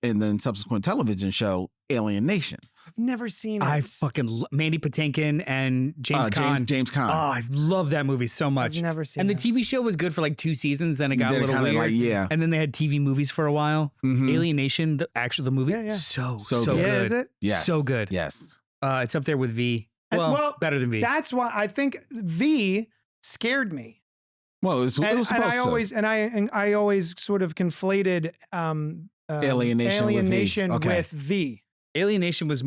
and then subsequent television show Alien Nation. I've never seen it. I fucking Mandy Patinkin and James Caan. James Caan. Oh, I love that movie so much. I've never seen And the it. TV show was good for like 2 seasons, then it got a little kinda weird. yeah. And then they had TV movies for a while. Mhm. Alien Nation, the movie, Yeah. so So good. good. Yeah, is it? Yes. So good. Yes. It's up there with V. And- Well, better than V. That's why I think V scared me. Well, it was supposed to. I always sort of conflated Alien Nation with V. Alien Nation was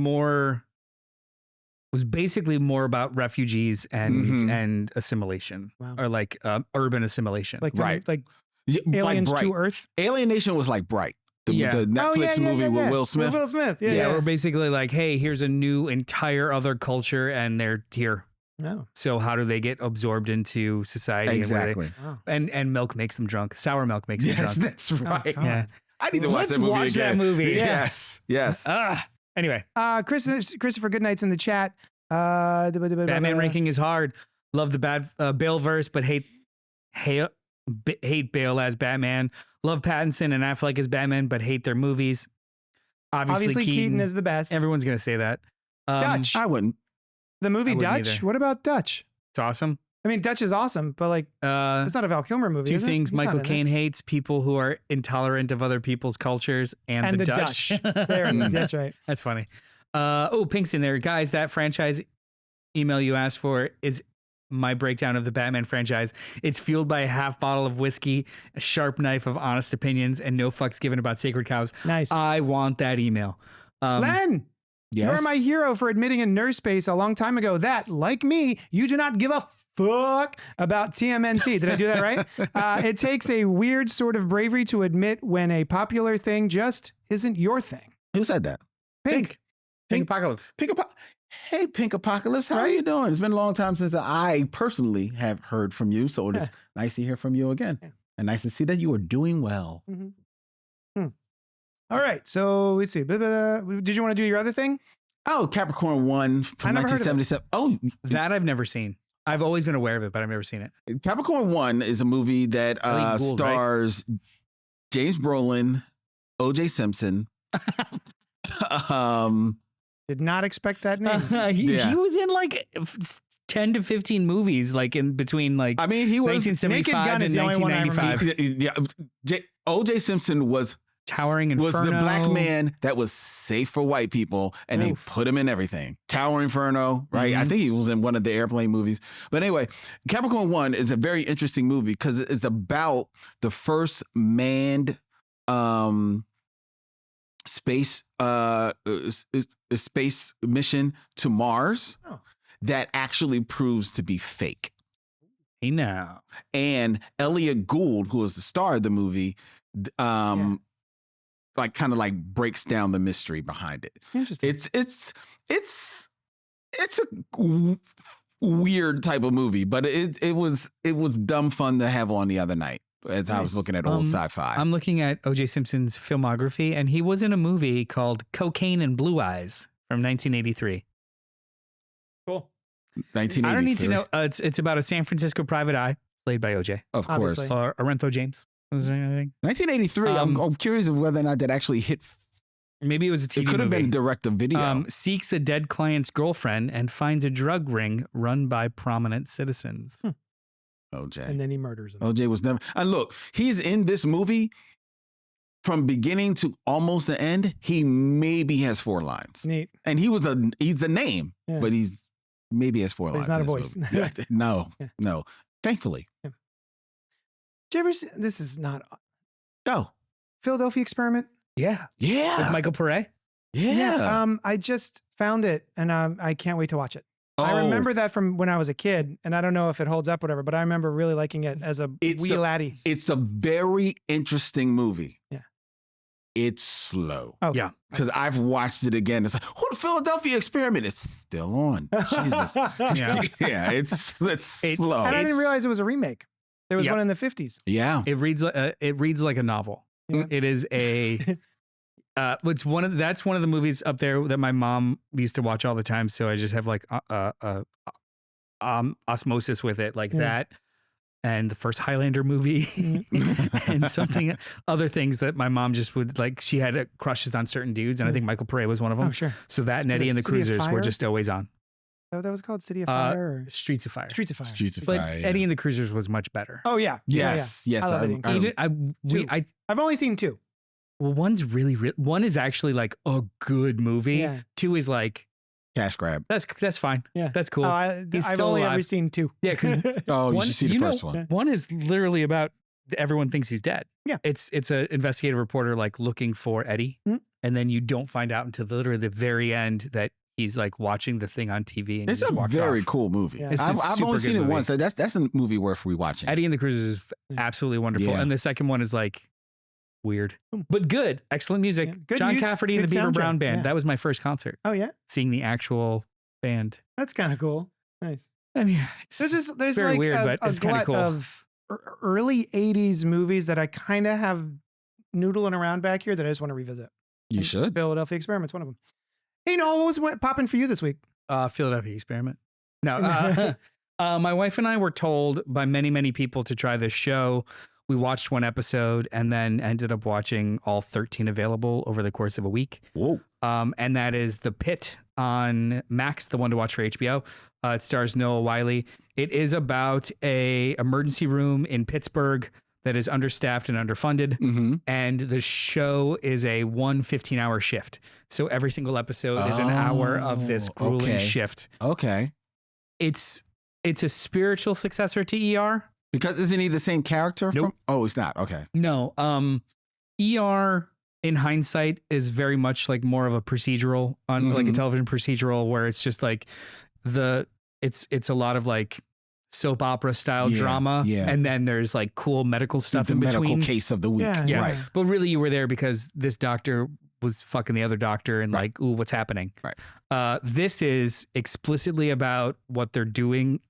basically more about refugees and assimilation, Wow. or like urban assimilation. Like Right. like Yeah, Aliens like to Bright. Earth. Alien Nation was like Bright, the Yeah. Netflix movie with Will Smith. With Will Smith. Yeah. Yes. Or basically like, hey, here's a new entire other culture and they're here. No. So how do they get absorbed into society? Exactly. Wow. And milk makes them drunk. Sour milk makes them Yes, drunk. that's right. God. Yeah. I need to watch Let's that movie watch again. that movie. Yes. Yes. Anyway, Christopher Goodnight's in the chat. Batman ranking is hard. Love the bad Bale verse, but hate Bale as Batman. Love Pattinson and Affleck as Batman, but hate their movies. Obviously Keaton is the best. Everyone's gonna say that. Dutch. I wouldn't. The movie I wouldn't Dutch. either. What about Dutch? It's awesome. I mean, Dutch is awesome, but like, it's not a Val Kilmer movie. Two is it? things He's not Michael in it. Caine hates: people who are intolerant of other people's cultures, and the Dutch. There it is. That's right. That's funny. Pink's in there, guys. That franchise email you asked for is my breakdown of the Batman franchise. It's fueled by a half bottle of whiskey, a sharp knife of honest opinions, and no fucks given about sacred cows. Nice. I want that email. Len, you're my hero for admitting in Nerd Space a long time ago that, like me, you do not give a fuck about TMNT. Did I do that right? It takes a weird sort of bravery to admit when a popular thing just isn't your thing. Who said that? Pink. Pink Apocalypse. Hey, Pink Apocalypse, how are you doing? It's been a long time since I personally have heard from you, so it's nice to hear from you again. Yeah. And nice to see that you are doing well. All right, so let's see. Did you want to do your other thing? Oh, Capricorn 1 from 1977. Oh, that I've never seen. I've always been aware of it, but I've never seen it. Capricorn 1 is a movie that Gould, stars James Brolin, O.J. Simpson. Did not expect that name. He was in like 10 to 15 movies, like in between, like I mean, he was 1975 and 1995. O.J. Simpson was Towering Inferno. Was the black man that was safe for white people, and they put him in everything. Towering Inferno, right? I think he was in one of the airplane movies. But anyway, Capricorn 1 is a very interesting movie because it's about the first manned space mission to Mars that actually proves to be fake. Hey now. And Elliot Gould, who is the star of the movie, like kind of like breaks down the mystery behind it. Interesting. It's a weird type of movie, but it was dumb fun to have on the other night as I was looking at old sci-fi. I'm looking at O.J. Simpson's filmography, and he was in a movie called Cocaine and Blue Eyes from 1983. Cool. 1983. I don't need to know. It's about a San Francisco private eye played by O.J. Of course. Obviously. Or Arento James. Was there anything? 1983. I'm curious of whether or not that actually hit. Maybe it was a TV movie. It could have been direct-to-video. Seeks a dead client's girlfriend and finds a drug ring run by prominent citizens. OJ. And then he murders him. OJ was never. And look, he's in this movie from beginning to almost the end. He maybe has 4 lines. Neat. And he's a name, but he's maybe has 4 lines. He's not a voice. No. Thankfully. Yeah. Did you ever see, this is not. Go. Philadelphia Experiment? Yeah. Yeah. With Michael Pare? Yeah. I just found it and I can't wait to watch it. I remember that from when I was a kid, and I don't know if it holds up, whatever, but I remember really liking it as a wee laddie. It's a very interesting movie. Yeah. It's slow. Oh, yeah. Because I've watched it again. It's like, the Philadelphia Experiment? It's still on. Jesus. Yeah, it's slow. And I didn't realize it was a remake. There was one in the 50s. Yeah. It reads like a novel. Yeah. It is a that's one of the movies up there that my mom used to watch all the time, so I just have like osmosis with it, like that and the first Highlander movie and something other things that my mom just would like. She had crushes on certain dudes, and I think Michael Pare was one of them. Oh, sure. So that and Eddie and the Cruisers were just always on. Oh, that was called City of Fire? Or? Streets of Fire. Streets of Fire. Streets of But Fire. Eddie and the Cruisers was much better. Oh, yeah. Yes. Yeah. I love Eddie. I've only seen 2. Well, one's one is actually like a good movie. Yeah. 2 is like cash grab. That's fine. Yeah. That's cool. I've still only alive. ever seen 2. Yeah, because you should see the first one. One is literally about everyone thinks he's dead. Yeah. It's an investigative reporter like looking for Eddie, and then you don't find out until literally the very end that he's like watching the thing on TV. And it's a very cool movie. Yeah. I've only seen it once. That's a movie worth rewatching. Eddie and the Cruisers is absolutely wonderful, and the second one is like weird, but good. Excellent music. Yeah, good John Cafferty and the Beaver Brown Band. Yeah. That was my first concert. Oh, yeah? Seeing the actual band. That's kind of cool. Nice. I mean, There's very like weird, but it's kind of glut cool. of early 80s movies that I kind of have noodling around back here that I just want to revisit. You should. Philadelphia Experiment's one of them. Hey, Noel, what was popping for you this week? Philadelphia Experiment. No, my wife and I were told by many, many people to try this show. We watched one episode and then ended up watching all 13 available over the course of a week. Whoa. And that is The Pit on Max, the one to watch for HBO. It stars Noah Wyle. It is about a emergency room in Pittsburgh that is understaffed and underfunded. And the show is a 15-hour shift. So every single episode is an hour of this grueling shift. Okay. It's it's a spiritual successor to ER. Because isn't he the same character? Nope. From? Oh, he's not. Okay. No. ER in hindsight is very much like more of a procedural on like a television procedural where it's just like it's a lot of like soap opera style drama. Yeah. And then there's like cool medical stuff in between. Medical case of the week. Yeah. Right. But really you were there because this doctor was fucking the other doctor and like, ooh, what's happening? Right. This is explicitly about what they're doing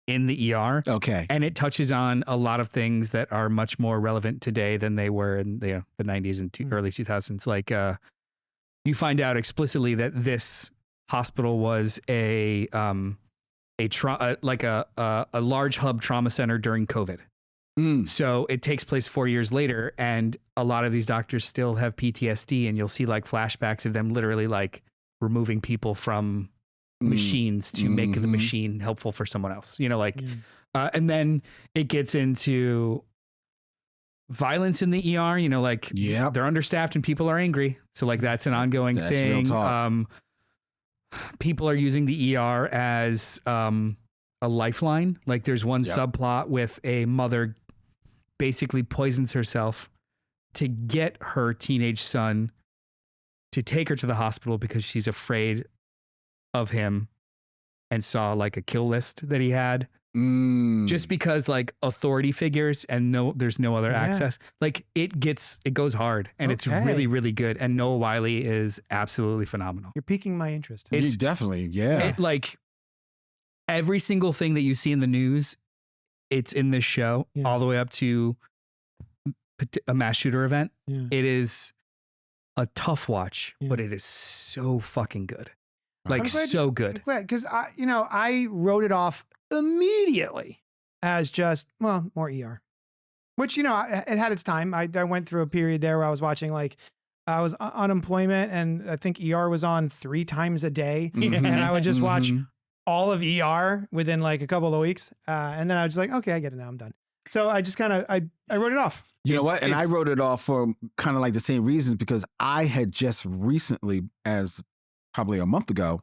in the ER. Okay. And it touches on a lot of things that are much more relevant today than they were in the 90s and early 2000s. Like you find out explicitly that this hospital was a large hub trauma center during COVID. So it takes place 4 years later, and a lot of these doctors still have PTSD, and you'll see like flashbacks of them literally like removing people from machines to make the machine helpful for someone else, and then it gets into violence in the ER, like they're understaffed and people are angry. So like that's an ongoing thing. Real talk. People are using the ER as a lifeline. Like there's one subplot with a mother basically poisons herself to get her teenage son to take her to the hospital because she's afraid of him and saw like a kill list that he had just because like authority figures and there's no other access. Like it goes hard and it's really, really good. And Noah Wyle is absolutely phenomenal. You're piquing my interest. It's definitely, like every single thing that you see in the news, it's in this show all the way up to a mass shooter event. It is a tough watch, but it is so fucking good. Like so good. I'm glad because I wrote it off immediately as just more ER, which it had its time. I went through a period there where I was watching like I was unemployment, and I think ER was on 3 times a day, and I would just watch all of ER within like a couple of weeks, and then I was just like, okay, I get it now, I'm done. So I just kind of I wrote it off. You know what? And I wrote it off for kind of like the same reasons because I had just recently, as probably a month ago,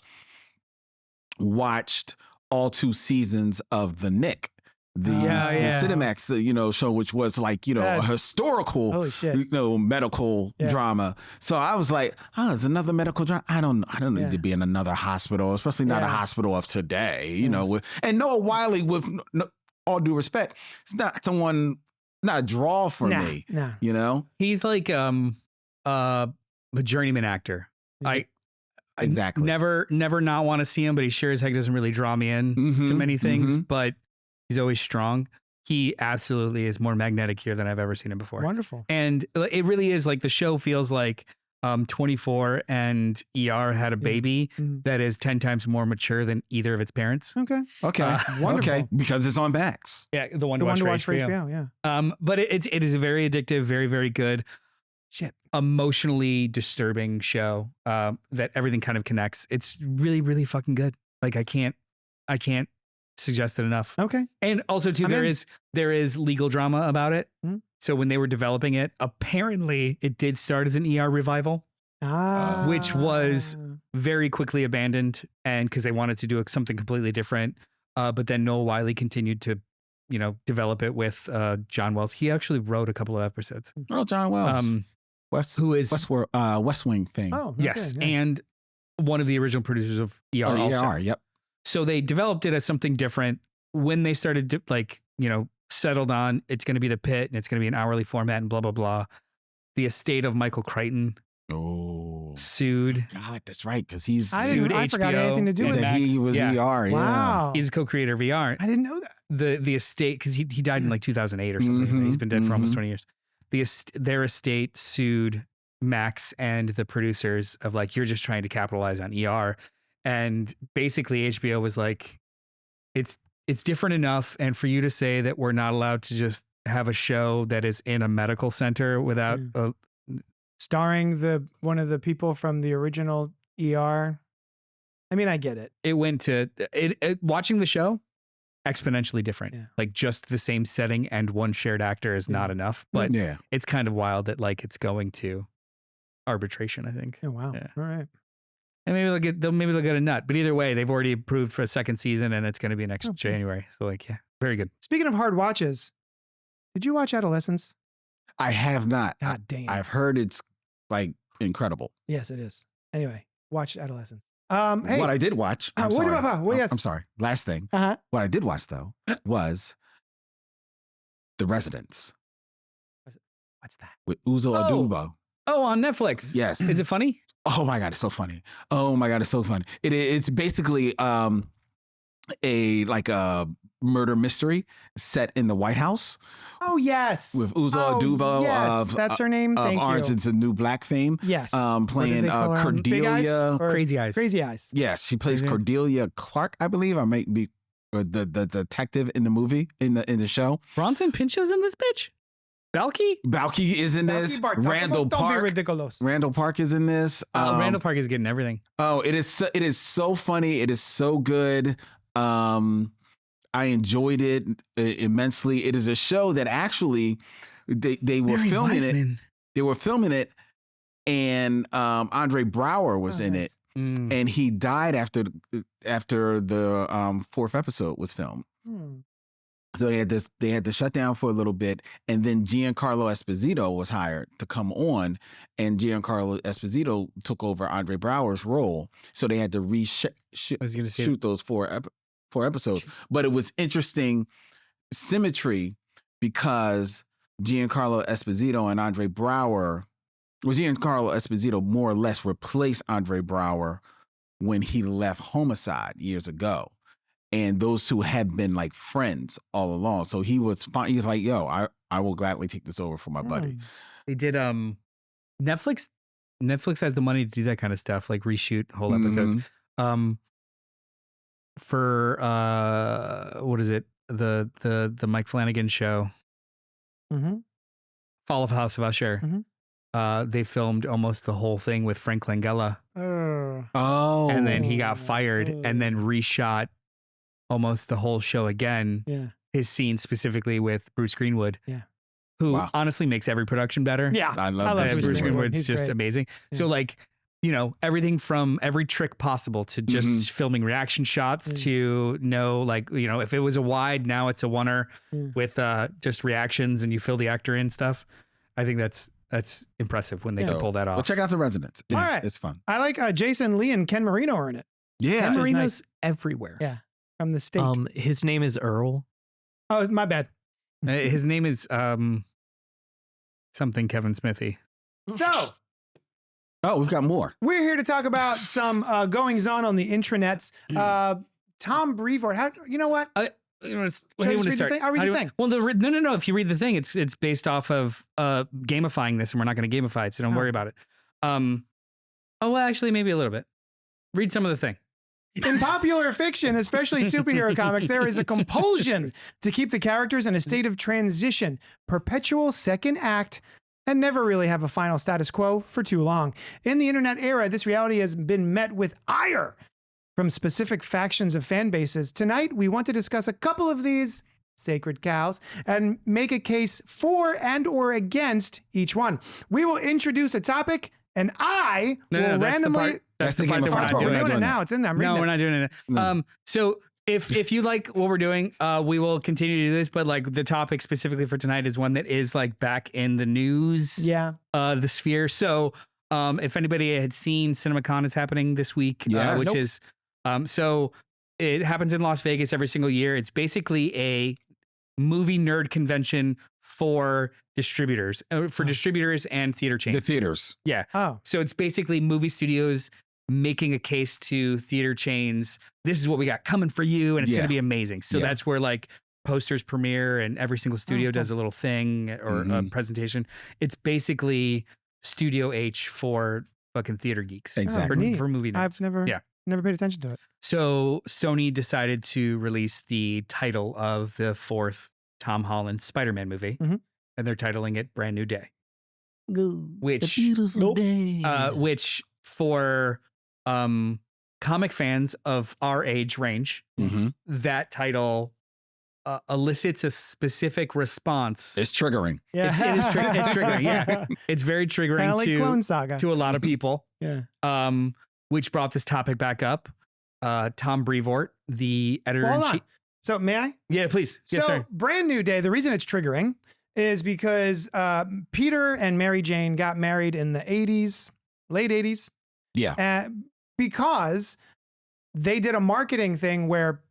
watched all 2 seasons of The Nick, the Cinemax, show, which was like, a historical, medical drama. So I was like, it's another medical drama. I don't need to be in another hospital, especially not a hospital of today, and Noah Wyle, with all due respect, it's not a draw for me, He's like a journeyman actor. Exactly. Never not want to see him, but he sure as heck doesn't really draw me in to many things, but he's always strong. He absolutely is more magnetic here than I've ever seen him before. Wonderful. And it really is like the show feels like 24 and ER had a baby that is 10 times more mature than either of its parents. Okay. Wonderful. Okay. Because it's on Max. Yeah. The one to watch for HBO. Yeah. But it is a very addictive, very, very good. Emotionally disturbing show that everything kind of connects. It's really, really fucking good. Like I can't suggest it enough. Okay. And also too, there is legal drama about it. So when they were developing it, apparently it did start as an ER revival, which was very quickly abandoned, and because they wanted to do something completely different. But then Noah Wyle continued to, develop it with John Wells. He actually wrote a couple of episodes. Oh, John Wells. Who is West Wing fame. Oh, okay, yes. And one of the original producers of ER also. ER, yep. So they developed it as something different. When they started to settled on, it's going to be the Pit and it's going to be an hourly format and blah, blah, blah. The estate of Michael Crichton sued. God, that's right. Because he's sued HBO. I forgot anything to do with it. He was ER. Wow. He's a co-creator of ER. I didn't know that. The estate, because he died in like 2008 or something. He's been dead for almost 20 years. Their estate sued Max and the producers of like, you're just trying to capitalize on ER. And basically HBO was like, it's different enough. And for you to say that we're not allowed to just have a show that is in a medical center without starring one of the people from the original ER. I mean, I get it. It went to watching the show exponentially different. Like just the same setting and one shared actor is not enough, but it's kind of wild that like it's going to arbitration, I think. Oh, wow. Yeah. All right. And maybe they'll get a nut. But either way, they've already approved for a second season, and it's going to be next January. So like, yeah, very good. Speaking of hard watches, did you watch Adolescence? I have not. God damn. I've heard it's like incredible. Yes, it is. Anyway, watch Adolescence. Hey, What I did watch. I'm what sorry. about- well, yes. I'm sorry. Last thing. Uh-huh. What I did watch though was The Residents What's that? with Uzo Oh. Aduba. Oh, on Netflix. Yes. Is it funny? Oh my God, it's so funny. Oh my God, it's so funny. It's basically a murder mystery set in the White House Oh, yes. with Uzo Aduba yes, of that's her name. of Thank Orange you. Is the New Black fame. Yes. Playing Big Eyes Cordelia. or Crazy Eyes. Crazy Eyes. Yes, she plays Mhm. Cordelia Clark, I believe. I might be the detective in the movie in the show. Bronson Pinchot's in this bitch? Balky? Balky is in this. Randall Don't be Park. ridiculous. Randall Park is in this. Randall Park is getting everything. Oh, it is so funny. It is so good. I enjoyed it immensely. It is a show that actually they were Mary filming it. Wiseman. They were filming it, and Andre Brower was in nice. it, Mm. and he died after the fourth episode was filmed. So they had to shut down for a little bit, and then Giancarlo Esposito was hired to come on, and Giancarlo Esposito took over Andre Brower's role. So they had to I was going to say, shoot those four episodes. But it was interesting symmetry because Giancarlo Esposito and Andre Brower, Giancarlo Esposito more or less replaced Andre Brower when he left Homicide years ago. And those two had been like friends all along. So he was fine. He was like, yo, I will gladly take this over for my buddy. they did Netflix has the money to do that kind of stuff, like reshoot whole episodes. For what is it? The Mike Flanagan show, Mm-hmm. Fall of House of Usher. They filmed almost the whole thing with Frank Langella, Oh. and then he got fired, and then reshot almost the whole show again. Yeah. His scene specifically with Bruce Greenwood, Yeah. who Wow. honestly makes every production better. Yeah. I love I love that. Bruce Bruce Greenwood. Greenwood's He's just great. amazing. So Yeah. like, you know, everything from every trick possible to just filming reaction shots to like, you know, if it was a wide, now it's a oneer with just reactions and you fill the actor in stuff. I think that's impressive when they can pull that off. Well, check out The Residents. It's, All right. it's fun. I like Jason Lee and Ken Marino are in it. Yeah. Ken is Marino's nice. everywhere. Yeah. From the state. His name is Earl. Oh, my bad. His name is something Kevin Smithy. So Oh, we've got more. we're here to talk about some goings on the intranets. Tom Brevoort. You know what? You know, Should I just read the thing? I'll read the thing. Well, no. If you read the thing, it's based off of gamifying this, and we're not going to gamify it, so don't worry about it. Oh, well, actually, maybe a little bit. Read some of the thing. In popular fiction, especially superhero comics, there is a compulsion to keep the characters in a state of transition, perpetual second act, and never really have a final status quo for too long. In the internet era, this reality has been met with ire from specific factions of fan bases. Tonight, we want to discuss a couple of these sacred cows and make a case for and or against each one. We will introduce a topic, and I will randomly... That's the Game part of that Thrones. we're We're not doing doing. it now. It's in there. I'm reading No, it. we're not doing it. No. So if you like what we're doing, we will continue to do this. But like the topic specifically for tonight is one that is like back in the news, Yeah. the sphere. So if anybody had seen CinemaCon, it's happening this week, Yes. which Nope. is so it happens in Las Vegas every single year. It's basically a movie nerd convention for distributors, distributors and theater chains. The theaters. Yeah. Oh. So it's basically movie studios making a case to theater chains. This is what we got coming for you, and it's going Yeah. to be amazing. So Yeah. that's where like posters premiere, and every single studio cool. does a little thing or a presentation. It's basically Studio H for fucking theater geeks. Exactly. For, neat. for movie nerds. I've never paid attention to it. So Sony decided to release the title of the fourth Tom Holland Spider-Man movie, Mhm. and they're titling it Brand New Day, which beautiful day. which for comic fans of our age range, that title elicits a specific response. It's triggering. Yeah. It's triggering. Yeah, it's very triggering Kinda like Clone to Saga. a lot of people. Yeah. which brought this topic back up. Tom Brevoort, the editor in Hold chief. on. So may I? Yeah, please. Yes, So sorry. Brand New Day, the reason it's triggering is because Peter and Mary Jane got married in the 80s, late 80s. Yeah. Because they did a marketing thing where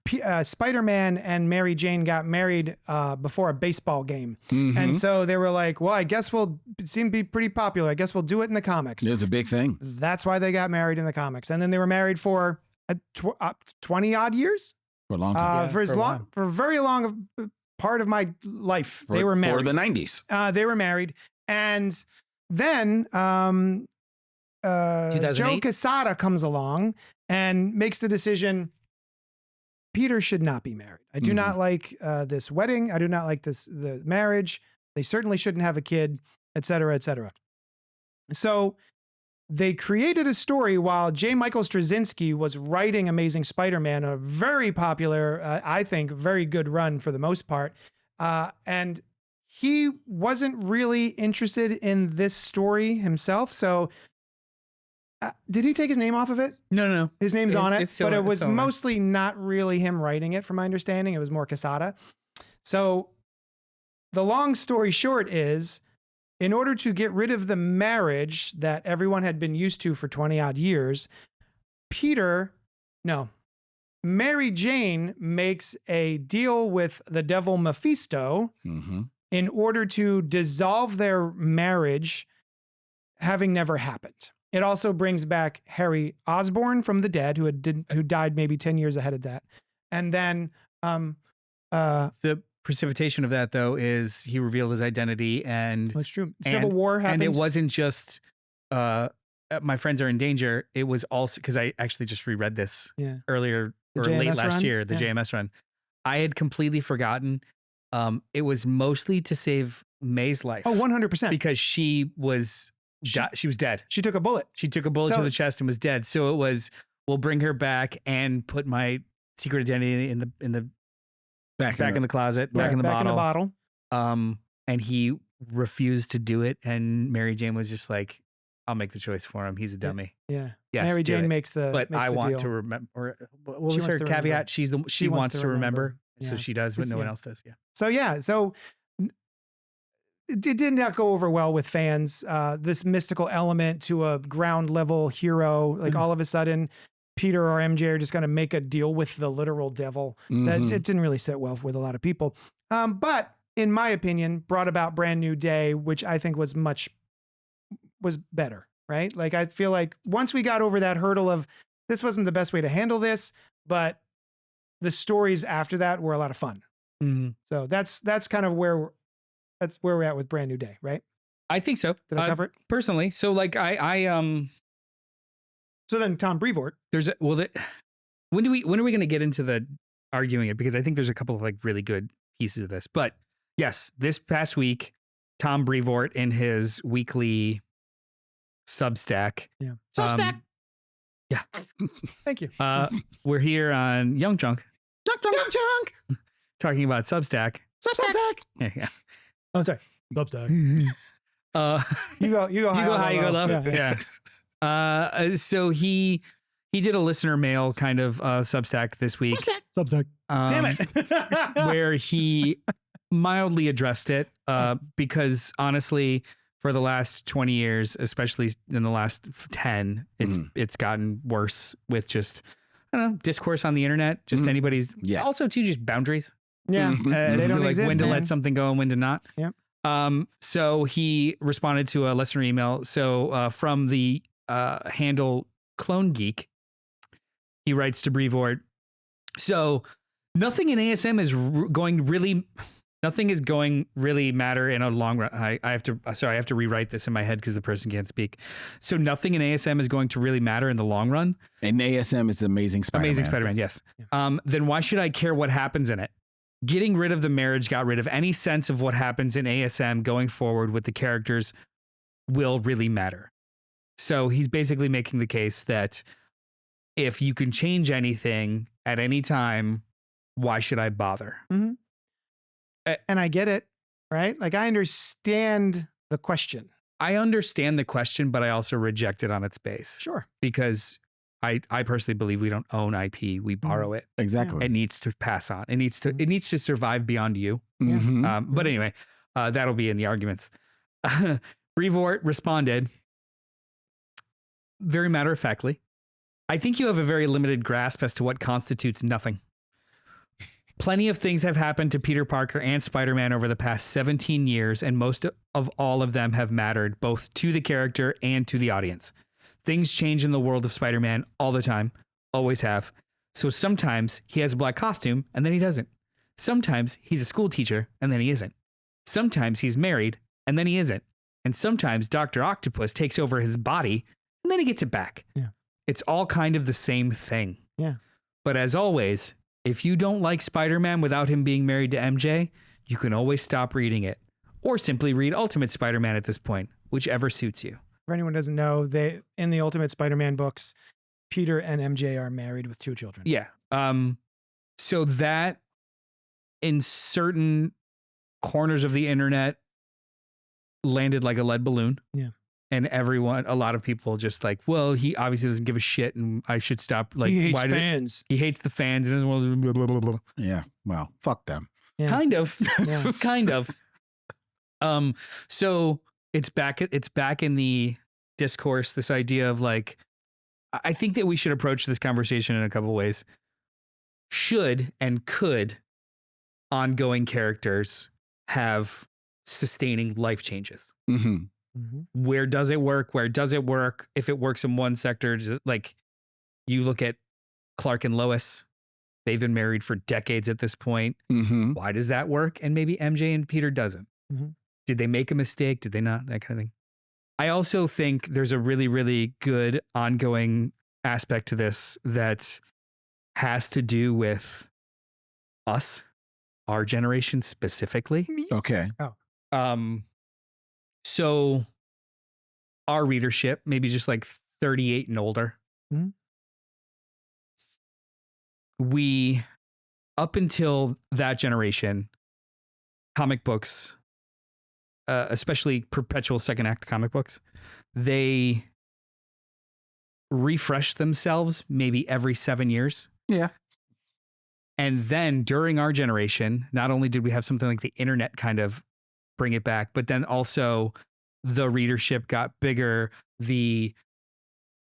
Spider-Man and Mary Jane got married before a baseball game. And so they were like, well, I guess it seemed to be pretty popular. I guess we'll do it in the comics. It's a big thing. That's why they got married in the comics. And then they were married for 20 odd years. For a long time. For a very long part of my life. They were married. For the 90s. They were married. And then Joe 2008? Quesada comes along and makes the decision, Peter should not be married. I do not like this wedding. I do not like the marriage. They certainly shouldn't have a kid, et cetera, et cetera. So they created a story while J. Michael Straczynski was writing Amazing Spider-Man, a very popular, I think, very good run for the most part. And he wasn't really interested in this story himself. So did he take his name off of it? No. His name's on it, it's still- but it it's was still on there. mostly not really him writing it, from my understanding. It was more Quesada. So the long story short is, in order to get rid of the marriage that everyone had been used to for 20 odd years, Mary Jane makes a deal with the devil Mephisto in order to dissolve their marriage, having never happened. It also brings back Harry Osborn from the dead, who died maybe 10 years ahead of that. And then The precipitation of that, though, is he revealed his identity, and that's true. Civil War happened. and it wasn't just my friends are in danger. It was also because I actually just reread this earlier The or late JMS last run? year, the Yeah. JMS run. I had completely forgotten. It was mostly to save May's life. Oh, 100%. because she was she was dead. She took a bullet. She took a bullet So- to the chest and was dead. So it was, we'll bring her back and put my secret identity in the back in the closet, back in the bottle. And he refused to do it. And Mary Jane was just like, I'll make the choice for him. He's a dummy. Yeah. Yes, Mary do Jane it. makes the But makes I the want deal. to remember. Or what She was wants her to remember. caveat? She wants to remember. So Yeah. she does, but Just- no one yeah. else does. Yeah. So it did not go over well with fans. This mystical element to a ground level hero, like all of a sudden, Peter or MJ are just going to make a deal with the literal devil. That it didn't really sit well with a lot of people. But in my opinion, brought about Brand New Day, which I think was better, right? Like, I feel like once we got over that hurdle of this wasn't the best way to handle this, but the stories after that were a lot of fun. Mhm. So that's kind of where we're at with Brand New Day, right? I think so. Did I cover it? Personally. So like I So then Tom Brevoort. there's when are we going to get into the arguing it, because I think there's a couple of like really good pieces of this. But yes, this past week, Tom Brevoort in his weekly Substack. Yeah. Substack. Yeah. Thank you. We're here on Young Chunk Chunk. talking about Substack. Substack. Yeah. Oh, sorry. Substack. You You go. go high, you go low. Yeah. So he did a listener mail kind of Substack this week. Substack. Damn it. Where he mildly addressed it because honestly, for the last 20 years, especially in the last 10, it's gotten worse with just, I don't know, discourse on the internet, just anybody's, also too, just boundaries. Yeah. They don't like exist, when to man. let something go and when to not. Yep. So he responded to a listener email. So from the handle Clone Geek, he writes to Brevoort. So nothing in ASM is nothing is going really matter in a long run. I have to rewrite this in my head because the person can't speak. So nothing in ASM is going to really matter in the long run. And ASM is Amazing Spider-Man. Amazing Spider-Man, yes. Then why should I care what happens in it? Getting rid of the marriage got rid of any sense of what happens in ASM going forward with the characters will really matter. So he's basically making the case that if you can change anything at any time, why should I bother? Mm-hmm. And I get it, right? Like, I understand the question. I understand the question, but I also reject it on its base. Sure. Because I personally believe we don't own IP. We borrow it. Exactly. It needs to pass on. It needs to survive beyond you. Mhm. But anyway, that'll be in the arguments. Brevoort responded very matter-of-factly. I think you have a very limited grasp as to what constitutes nothing. Plenty of things have happened to Peter Parker and Spider-Man over the past 17 years, and most of all of them have mattered both to the character and to the audience. Things change in the world of Spider-Man all the time, always have. So sometimes he has a black costume and then he doesn't. Sometimes he's a school teacher and then he isn't. Sometimes he's married and then he isn't. And sometimes Dr. Octopus takes over his body and then he gets it back. Yeah. It's all kind of the same thing. Yeah. But as always, if you don't like Spider-Man without him being married to MJ, you can always stop reading it or simply read Ultimate Spider-Man at this point, whichever suits you. For anyone who doesn't know, in the Ultimate Spider-Man books, Peter and MJ are married with 2 children. Yeah. So that in certain corners of the internet landed like a lead balloon. Yeah. And a lot of people just like, well, he obviously doesn't give a shit and I should stop. Like, He hates fans. He hates the fans and doesn't want to blah, blah, blah, blah. Yeah. Well, fuck them. Yeah. Kind of. Yeah. Kind of. So it's back in the discourse, this idea of like, I think that we should approach this conversation in a couple ways. Should and could ongoing characters have sustaining life changes? Mm-hmm. Mm-hmm. Where does it work? Where does it work? If it works in one sector, like you look at Clark and Lois, they've been married for decades at this point. Mm-hmm. Why does that work? And maybe MJ and Peter doesn't. Mm-hmm. Did they make a mistake? Did they not? That kind of thing. I also think there's a really, really good ongoing aspect to this that has to do with us, our generation specifically. Okay. So our readership, maybe just like 38 and older, Mhm. we, up until that generation, comic books, especially perpetual second act comic books, they refresh themselves maybe every 7 years. Yeah. And then during our generation, not only did we have something like the internet kind of bring it back, but then also the readership got bigger, the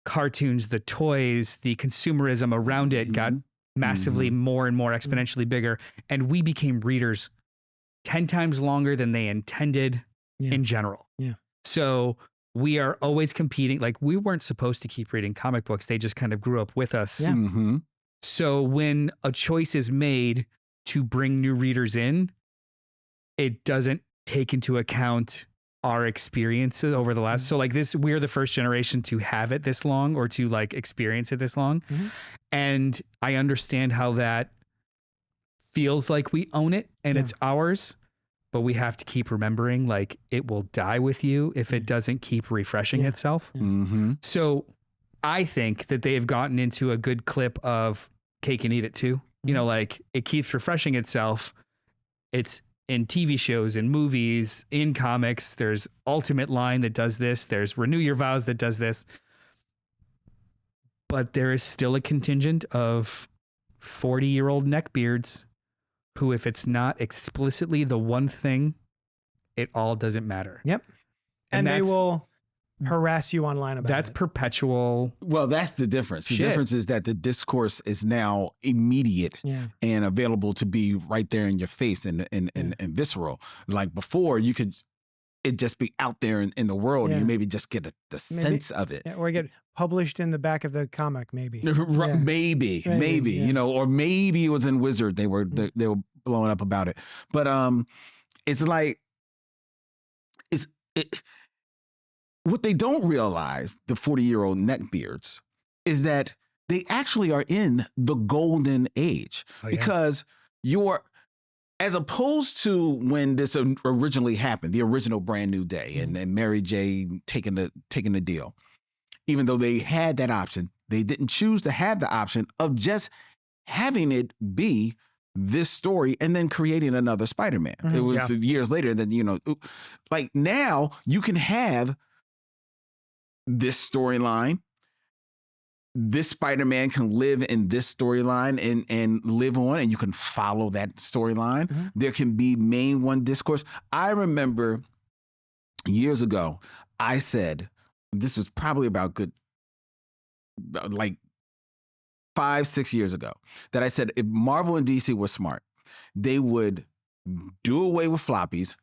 cartoons, the toys, the consumerism around it got massively more and more exponentially bigger. And we became readers 10 times longer than they intended in general. Yeah. So we are always competing. Like we weren't supposed to keep reading comic books. They just kind of grew up with us. Yeah. Mm-hmm. So when a choice is made to bring new readers in, it doesn't take into account our experiences over the last. So like this, we're the first generation to have it this long or to like experience it this long. Mm-hmm. And I understand how that feels like we own it and it's ours, but we have to keep remembering like it will die with you if it doesn't keep refreshing itself. Mm-hmm. So I think that they have gotten into a good clip of cake and eat it too. You know, like it keeps refreshing itself. It's in TV shows, in movies, in comics. There's Ultimate Line that does this. There's Renew Your Vows that does this. But there is still a contingent of 40-year-old neckbeards who, if it's not explicitly the one thing, it all doesn't matter. Yep. And they will harass you online about That's it. perpetual. Well, that's the difference. The Shit. difference is that the discourse is now immediate and available to be right there in your face and visceral. Like before, you could it just be out there in the world and you maybe just get the sense of it. Yeah, or get published in the back of the comic, maybe. Maybe, you know, or maybe it was in Wizard. They were blowing up about it. But it's like what they don't realize, the 40-year-old neckbeards, is that they actually are in the golden age because you're, as opposed to when this originally happened, the original Brand New Day and Mary J taking the deal, even though they had that option, they didn't choose to have the option of just having it be this story and then creating another Spider-Man. It was years later that, you know, like now you can have this storyline this Spider-Man can live in this storyline and live on, and you can follow that storyline. Mm-hmm. There can be main one discourse. I remember years ago, I said, this was probably about like 5-6 years ago, that I said if Marvel and DC were smart, they would do away with floppies.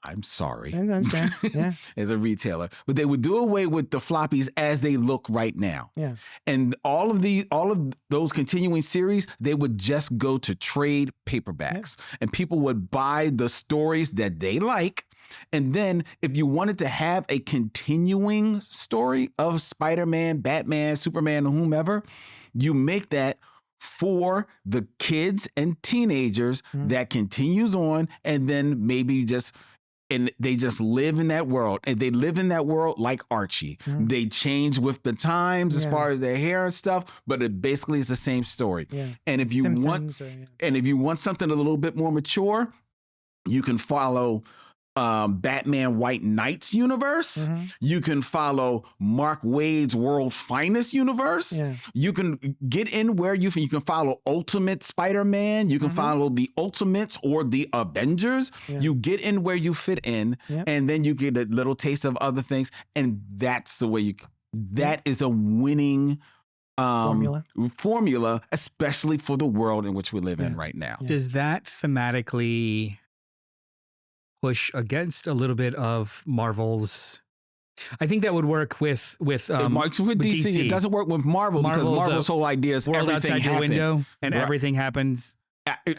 I'm sorry. I understand. Yeah. As a retailer, but they would do away with the floppies as they look right now. Yeah. And all of those continuing series, they would just go to trade paperbacks, and people would buy the stories that they like. And then if you wanted to have a continuing story of Spider-Man, Batman, Superman, or whomever, you make that for the kids and teenagers that continues on, and then maybe and they just live in that world, and they live in that world like Archie. They change with the times as far as their hair and stuff, but it basically is the same story. Yeah. And if you want something a little bit more mature, you can follow Batman White Knight's universe. You can follow Mark Waid's World Finest universe. Yeah. You can get in where you can follow Ultimate Spider-Man. You can follow the Ultimates or the Avengers. Yeah. You get in where you fit in, and then you get a little taste of other things. And that's the way that is a winning formula, especially for the world in which we live in right now. Does that thematically push against a little bit of Marvel's? I think that would work with it works with DC. It doesn't work with Marvel because Marvel's whole idea is world everything outside your happened. window and everything happens.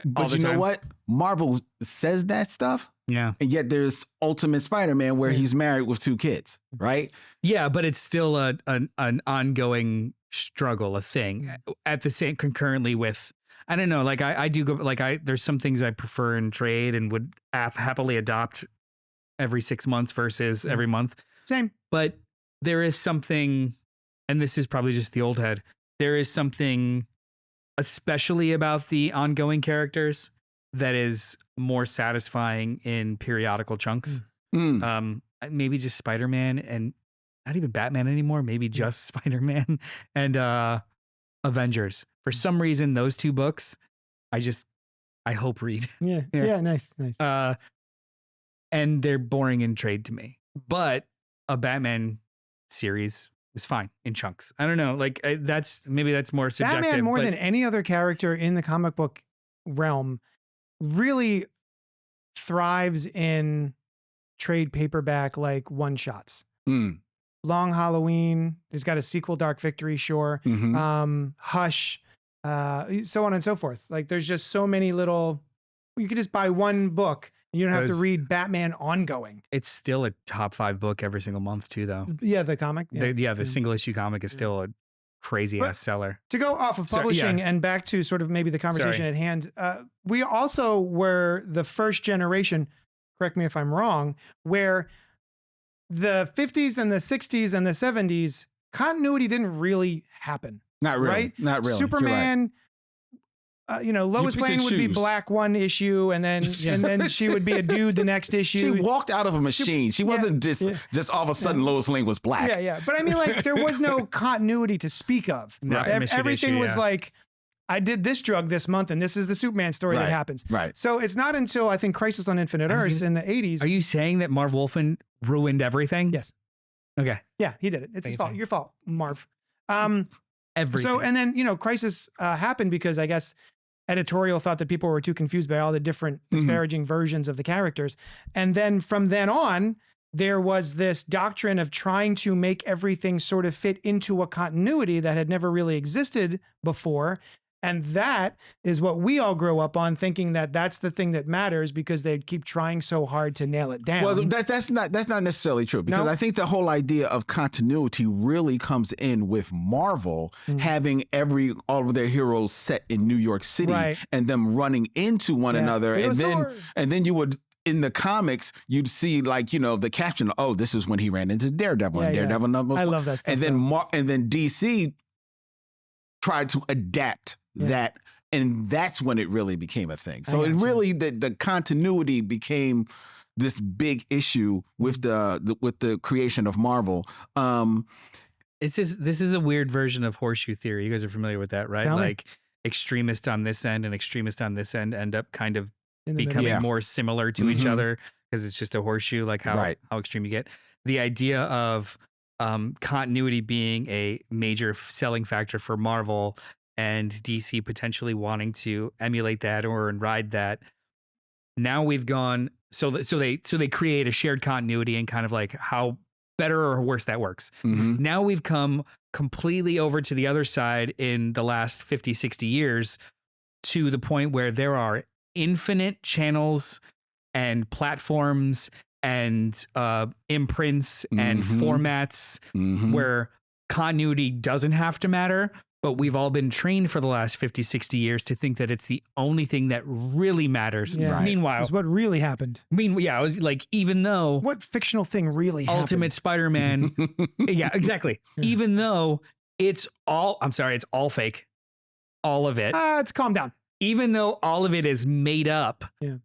But you know what? Marvel says that stuff. Yeah. And yet there's Ultimate Spider-Man where he's married with 2 kids, right? Yeah, but it's still an ongoing struggle, a thing at the same concurrently with. I don't know. Like I do go. Like there's some things I prefer in trade and would happily adopt every 6 months versus every month. Same. But there is something, and this is probably just the old head. There is something, especially about the ongoing characters, that is more satisfying in periodical chunks. Maybe just Spider-Man and not even Batman anymore. Maybe just Spider-Man and Avengers. For some reason, those 2 books, I hope read. Yeah. Nice. And they're boring in trade to me. But a Batman series is fine in chunks. I don't know. Like that's more subjective. Batman, more than any other character in the comic book realm, really thrives in trade paperback like one shots. Long Halloween. He's got a sequel, Dark Victory, sure. Hush. So on and so forth. Like there's just so many little, you could just buy one book and you don't have to read Batman ongoing. It's still a top 5 book every single month too, though. Yeah, the comic. The single issue comic is still a crazy ass seller. To go off of publishing and back to sort of maybe the conversation at hand, we also were the first generation, correct me if I'm wrong, where the 50s and the 60s and the 70s, continuity didn't really happen. Not really. Right? Not really. Superman, Lois Lane would be black one issue, and then she would be a dude the next issue. She walked out of a machine. She wasn't just all of a sudden Lois Lane was black. Yeah. But I mean, like, there was no continuity to speak of. Everything was like, I did this drug this month, and this is the Superman story that happens. Right. So it's not until I think Crisis on Infinite Earths in the 80s. Are you saying that Marv Wolfman ruined everything? Yes. Okay. Yeah, he did it. It's his fault. Your fault, Marv. Everything. So, and then, Crisis happened because I guess editorial thought that people were too confused by all the different disparaging versions of the characters. And then from then on, there was this doctrine of trying to make everything sort of fit into a continuity that had never really existed before. And that is what we all grow up on, thinking that that's the thing that matters because they keep trying so hard to nail it down. Well, that's not necessarily true, because I think the whole idea of continuity really comes in with Marvel having all of their heroes set in New York City and them running into one another, and then you would. In the comics, you'd see the caption, "Oh, this is when he ran into Daredevil," and Daredevil number. I love that stuff. And then DC tried to adapt that, and that's when it really became a thing. So the continuity became this big issue with the creation of Marvel. this is a weird version of horseshoe theory. You guys are familiar with that, right? Tell me. Like extremist on this end and extremist on this end end up kind of In the middle. becoming Yeah. more similar to each Mhm. other because it's just a horseshoe, like how extreme you get. The idea of continuity being a major selling factor for Marvel and DC potentially wanting to emulate that or ride that. Now we've gone so they create a shared continuity and kind of like how better or worse that works. Mhm. Now we've come completely over to the other side in the last 50, 60 years to the point where there are infinite channels and platforms and imprints and Mhm. formats Mhm. where continuity doesn't have to matter, but we've all been trained for the last 50, 60 years to think that it's the only thing that really matters. Yeah. Right. Meanwhile, Is what really happened. I was like, even though What fictional thing really Ultimate Spider-Man, yeah, exactly. Yeah. Even though it's all fake, all of it. happened? Let's calm down. Even though all of it is made up, Yeah.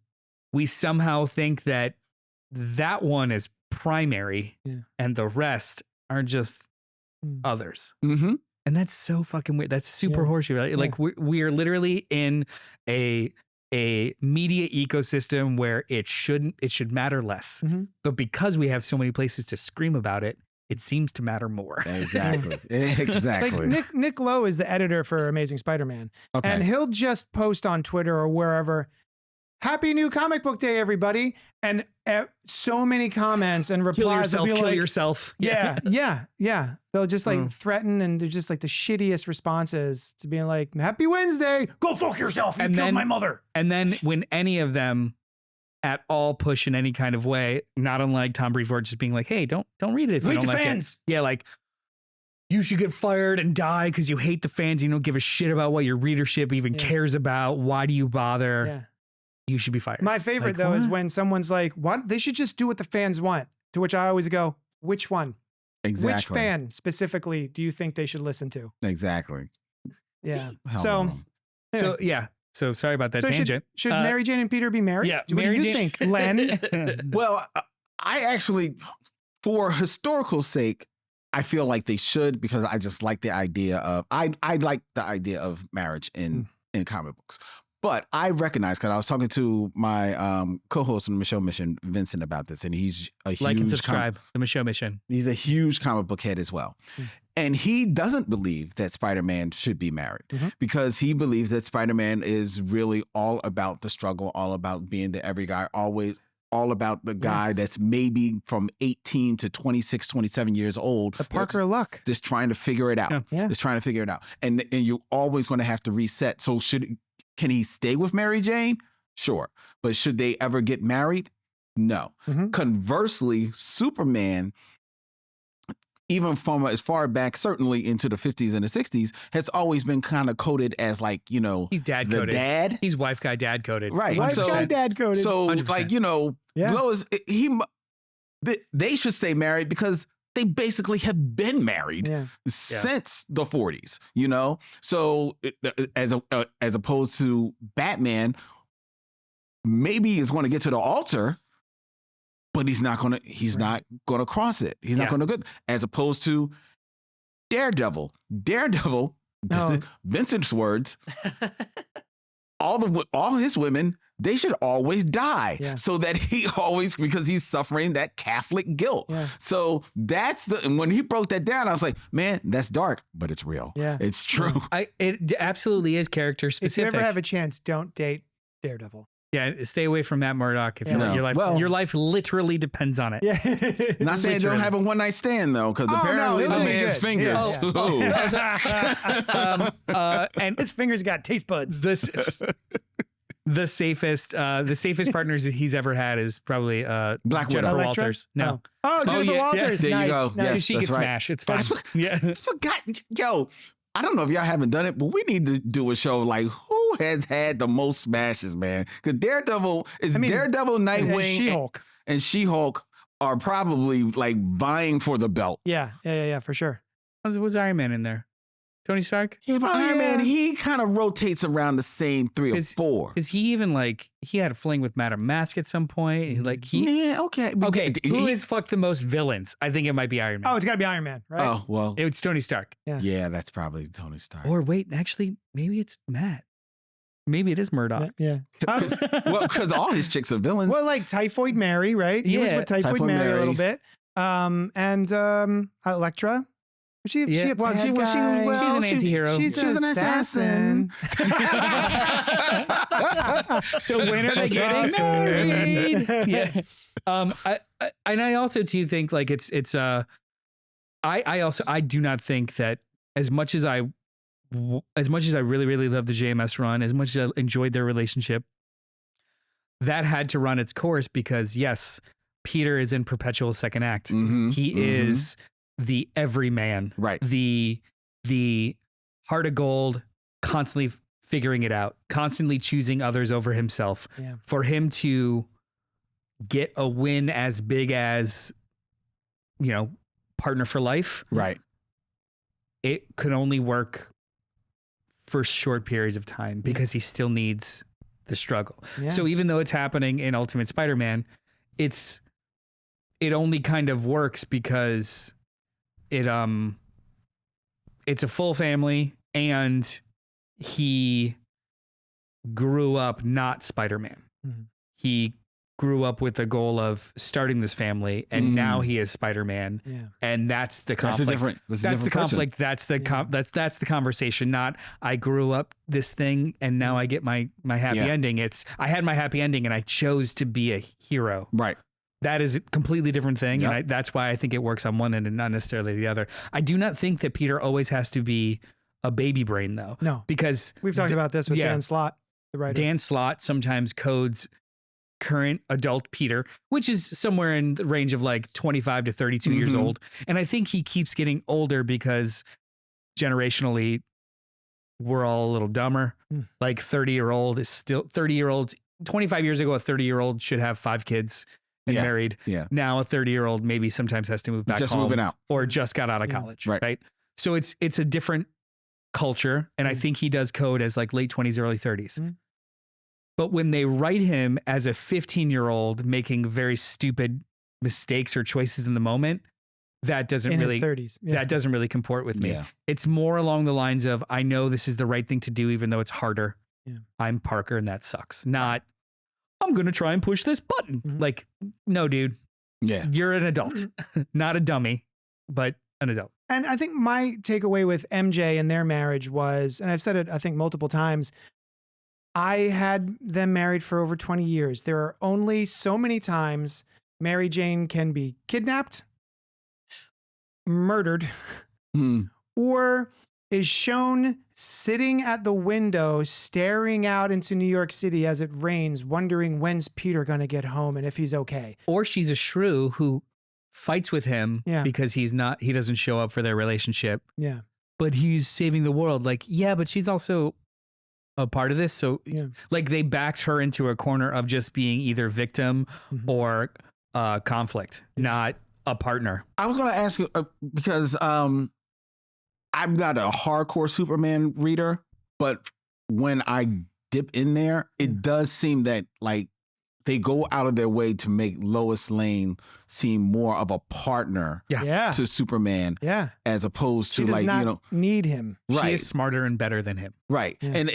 we somehow think that one is primary Yeah. and the rest are just Mm. others. Mhm. And that's so fucking weird. That's super Yeah. horseshoe. Right? Like we're literally in a media ecosystem where it should matter less. Mhm. But because we have so many places to scream about it, it seems to matter more. Exactly. Exactly. Like Nick Lowe is the editor for Amazing Spider-Man, Okay. and he'll just post on Twitter or wherever, "Happy New Comic Book Day, everybody!" And so many comments and Kill replies. yourself, will be kill like, yourself. Yeah. They'll just like Mm. threaten, and they're just like the shittiest responses to being like, "Happy Wednesday, go fuck yourself, you And killed then- my mother." And then when any of them at all push in any kind of way, not unlike Tom Brevoort just being like, hey, don't read it if you Read don't the like fans. it. Yeah, like you should get fired and die because you hate the fans. You don't give a shit about what your readership even Yeah. cares about. Why do you bother? Yeah. You should be fired. My favorite Like, though is what? when someone's like, "What? They should just do what the fans want." To which I always go, "Which one? Exactly. Which fan specifically do you think they should listen to?" Exactly. Yeah. Hell So, no. So yeah. So sorry about that so tangent. should Mary Jane and Peter be married? yeah, What Mary do you Jane- think, Len? Well, I actually, for historical sake, I feel like they should, because I just like the idea of I like the idea of marriage in comic books. But I recognize, because I was talking to my co-host on the Michelle Mission, Vincent, about this, and he's a huge like and subscribe. The Michelle Mission. he's a huge comic book head as well. And he doesn't believe that Spider-Man should be married, because he believes that Spider-Man is really all about the struggle, all about being the every guy, always all about the guy Yes. that's maybe from 18 to 26, 27 years old. The Parker Luck. Just trying to figure it out. Yeah. Just trying to figure it out. And you're always going to have to reset. So can he stay with Mary Jane? Sure. But should they ever get married? No. Mhm. Conversely, Superman, even from as far back, certainly into the 50s and the 60s, has always been kind of coded as like, He's dad the coded. dad. He's wife guy dad coded. Right. Wife So- guy, dad coded. So 100%. like, Yeah. Lois, they should stay married because they basically have been married Yeah. since the 40s, So as opposed to Batman, maybe he's going to get to the altar, but he's not going to cross it. He's not Yeah. going to go, as opposed to Daredevil. Daredevil, this is Vincent's words, all his women, they should always die, Yeah. so that he always, because he's suffering that Catholic guilt. Yeah. So and when he broke that down, I was like, man, that's dark, but it's real. Yeah. It's true. It absolutely is character If you specific. ever have a chance, don't date Daredevil. Yeah, stay away from Matt Murdock if Yeah. No. your life literally depends on it. Yeah. Not saying don't Literally. have a one night stand though, because Oh, no, apparently he'll the be man's good. fingers. Yeah. Ooh. And His fingers got taste buds. the safest partners that he's ever had is probably Black Jennifer Widow. Electra? Walters. No, Oh, Jennifer yeah. Walters. There you nice. go. Nice. Yes. she that's can right. smash. It's fine. Yeah. Forgot, yo. I don't know if y'all haven't done it, but we need to do a show like who has had the most smashes, man? Because Daredevil, Nightwing, She-Hulk. and She-Hulk are probably like vying for the belt. Yeah, for sure. Was Iron Man in there? Tony Stark? Yeah, but Oh, Iron Man, yeah. he kind of rotates around the same 3 or 4. Is he even like he had a fling with Madame Mask at some point? Like he Yeah, okay. okay. Who He- has fucked the most villains? I think it might be Iron Man. Oh, it's got to be Iron Man, right? Oh, well. It's Tony Stark. Yeah, that's probably Tony Stark. Or wait, actually, maybe it's Matt. Maybe it is Murdoch. Yeah. Because all his chicks are villains. Well, like Typhoid Mary, right? He was Yeah. with Typhoid Typhoid Mary a Mary. little bit. And Elektra. Was she, Yeah. she a Well, bad she- well, she- guy? well, She's an anti-hero. She's an assassin. So when are they getting Assassin. married? Yeah. I also too think like it's I do not think that as much as I really, really love the JMS run, as much as I enjoyed their relationship, that had to run its course because yes, Peter is in perpetual second act. Mhm, He mhm. is the everyman, Right. the heart of gold, constantly figuring it out, constantly choosing others over himself. Yeah. For him to get a win as big as, partner for life, Right. it could only work for short periods of time because he still needs the struggle. Yeah. So even though it's happening in Ultimate Spider-Man, it only kind of works because it's a full family and he grew up not Spider-Man. Mhm. He grew up with the goal of starting this family and now he is Spider-Man. Yeah. And that's the That's conflict. a different. That's a That's different the person. conflict. That's the conversation. Not I grew up this thing and now I get my happy Yeah. ending. It's I had my happy ending and I chose to be a hero. Right. That is a completely different thing, Yep. and that's why I think it works on one end and not necessarily the other. I do not think that Peter always has to be a baby brain though, No. because We've talked about this with yeah. Dan Slott, the writer. Dan Slott sometimes codes current adult Peter, which is somewhere in the range of like 25 to 32 years Mhm. old. And I think he keeps getting older because generationally we're all a little dumber. Mm. Like 30-year-old is still 30-year-olds. 25 years ago, a 30-year-old should have 5 kids and Yeah. married. Yeah. Now a 30-year-old maybe sometimes has to move back Just home moving out. or just got out of Yeah. college. Right. Right. So it's a different culture. And I Mm. think he does code as like late 20s, early 30s. Mm. But when they write him as a 15-year-old making very stupid mistakes or choices in the moment, that doesn't in really his 30s. Yeah. that doesn't really comport with me. Yeah. It's more along the lines of I know this is the right thing to do, even though it's harder. Yeah. I'm Parker and that sucks. Not I'm gonna try and push this button. Mhm. Like, no, dude, Yeah. you're an adult, not a dummy, but an adult. And I think my takeaway with MJ and their marriage was, and I've said it, I think, multiple times, I had them married for over 20 years. There are only so many times Mary Jane can be kidnapped, murdered, Hmm. or is shown sitting at the window staring out into New York City as it rains, wondering when's Peter going to get home and if he's okay. Or she's a shrew who fights with him Yeah. because he doesn't show up for their relationship, Yeah. but he's saving the world. Like, yeah, but she's also a part of this. So Yeah. like they backed her into a corner of just being either victim Mhm. or conflict, not a partner. I was going to ask you because I'm not a hardcore Superman reader, but when I dip in there, it does seem that like they go out of their way to make Lois Lane seem more of a partner Yeah. Yeah. to Superman Yeah. as opposed She to does like, not you know, need him. She right, is smarter and better than him. right. Yeah. And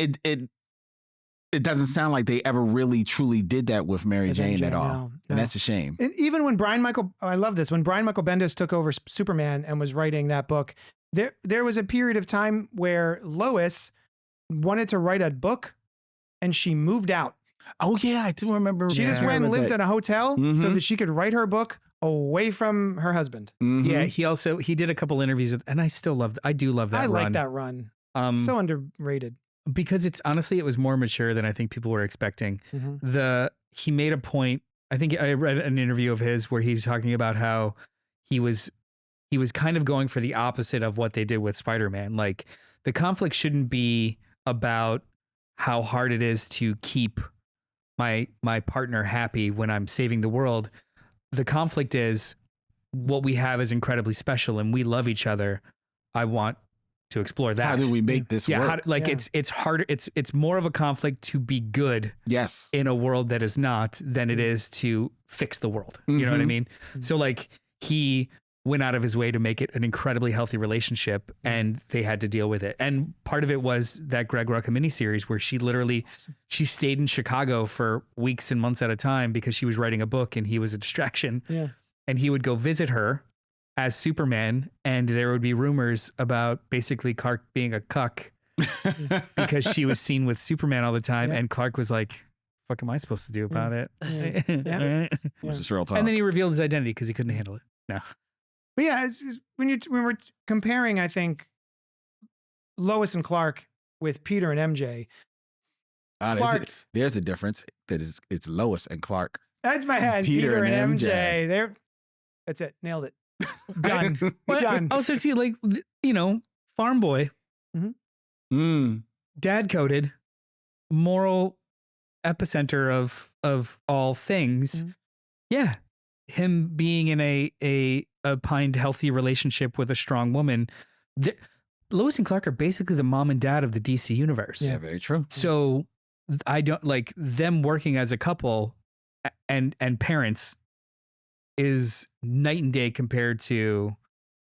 it doesn't sound like they ever really truly did that with Mary With Jane MJ, at all. no, And no. that's a shame. And even when I love this, when Brian Michael Bendis took over Superman and was writing that book, there was a period of time where Lois wanted to write a book and she moved out. Oh yeah, I do remember. She just Yeah. went and lived in a hotel so Mhm. that she could write her book away from her husband. Yeah, he did a couple interviews and I do love that I run. like that run. So underrated. Because it was more mature than I think people were expecting. Mhm. He made a point. I think I read an interview of his where he was talking about how he was kind of going for the opposite of what they did with Spider-Man. Like the conflict shouldn't be about how hard it is to keep my partner happy when I'm saving the world. The conflict is what we have is incredibly special and we love each other. I want to explore that. How do we make this work? It's harder. It's more of a conflict to be good Yes. in a world that is not than it is to fix the world. You know what I mean? So like he went out of his way to make it an incredibly healthy relationship, and they had to deal with it. And part of it was that Greg Rucka miniseries where she stayed in Chicago for weeks and months at a time because she was writing a book and he was a distraction. Yeah. And he would go visit her as Superman, and there would be rumors about basically Clark being a cuck because she was seen with Superman all the time. And Clark was like, "What am I supposed to do about it?" Which is real talk. And then he revealed his identity because he couldn't handle it. No. But yeah, it's when we're comparing, I think Lois and Clark with Peter and MJ. Clark, there's a difference. It's Lois and Clark. That's my head. Peter and MJ. That's it. Nailed it. Done. Done. Also, see, like, farm boy, dad coded, moral epicenter of all things. Yeah, him being in a pined healthy relationship with a strong woman. Lois and Clark are basically the mom and dad of the DC universe. Yeah, very true. So I don't like them working as a couple and parents is night and day compared to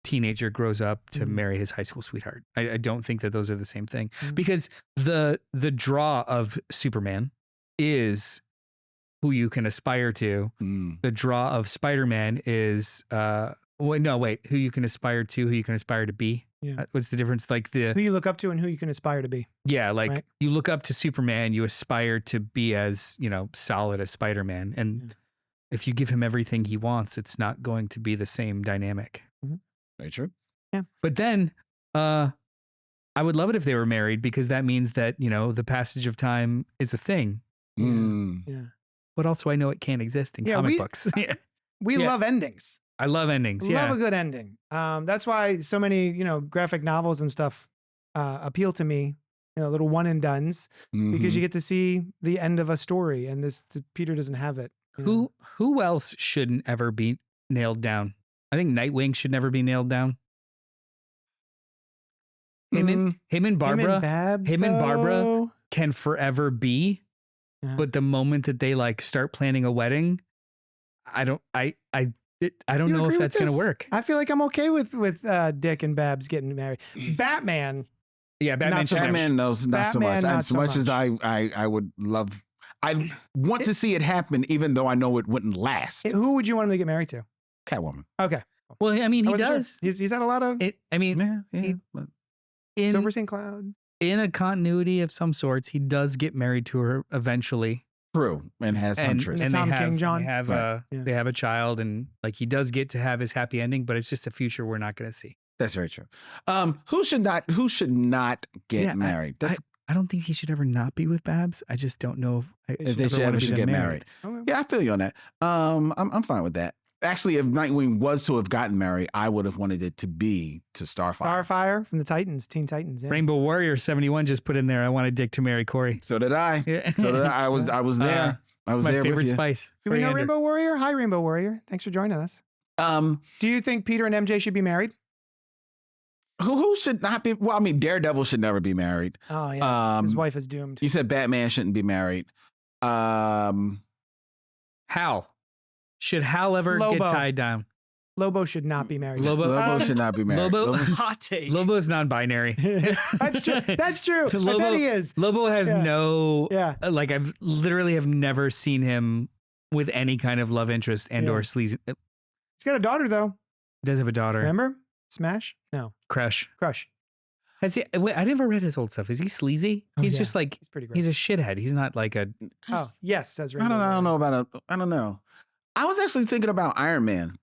teenager grows up to marry his high school sweetheart. I don't think that those are the same thing because the draw of Superman is who you can aspire to. The draw of Spider-Man is who you can aspire to, who you can aspire to be. Yeah. What's the difference? Like who you look up to and who you can aspire to be. Yeah, like right? You look up to Superman, you aspire to be as, solid as Spider-Man. And if you give him everything he wants, it's not going to be the same dynamic. Very true. Yeah. But then I would love it if they were married because that means that, the passage of time is a thing. Yeah. But also I know it can't exist in comic books. We love endings. I love endings. Love a good ending. That's why so many, graphic novels and stuff appeal to me. Little one and dones because you get to see the end of a story, and Peter doesn't have it. Who else shouldn't ever be nailed down? I think Nightwing should never be nailed down. Him and Barbara. Him and Barbara can forever be, but the moment that they start planning a wedding, I don't know if that's going to work. I feel like I'm okay with Dick and Babs getting married. Batman. Yeah, Batman. Batman knows not so much. Not as so much much. as I would love, I want to see it happen, even though I know it wouldn't last. Who would you want him to get married to? Catwoman. Okay. Well, I mean, he does. Sure. He's had a lot of. Silver St. Cloud. In a continuity of some sorts, he does get married to her eventually. True, and has Huntress. And Tom King John. They have a child, and he does get to have his happy ending, but it's just a future we're not going to see. That's very true. Who should not get married? I don't think he should ever not be with Babs. I just don't know if they should get married. Yeah, I feel you on that. I'm fine with that. Actually, if Nightwing was to have gotten married, I would have wanted it to be to Starfire. Starfire from the Titans, Teen Titans. Yeah. Rainbow Warrior 71 just put in there, I wanted Dick to marry Corey. So did I. Yeah. So did I. I was there. I was my there favorite with you. spice. Do we know Rainbow Warrior? Hi, Rainbow Warrior. Thanks for joining us. Do you think Peter and MJ should be married? Who should not be? Well, I mean, Daredevil should never be married. Oh, yeah. His wife is doomed. You said Batman shouldn't be married. Hal. Should Hal ever get tied down? Lobo should not be married. Lobo should not be married. Hot take. Lobo's non-binary. That's true. That's true. Lobo, I bet he is. Lobo has no. Yeah. I've literally have never seen him with any kind of love interest and or sleazy. He's got a daughter though. He does have a daughter. Remember? Smash? No. Crush. Has he? Wait, I never read his old stuff. Is he sleazy? He's just he's pretty great. He's a shithead. He's not like a. Oh yes, says Rainbow. I don't know about a. I don't know. I was actually thinking about Iron Man.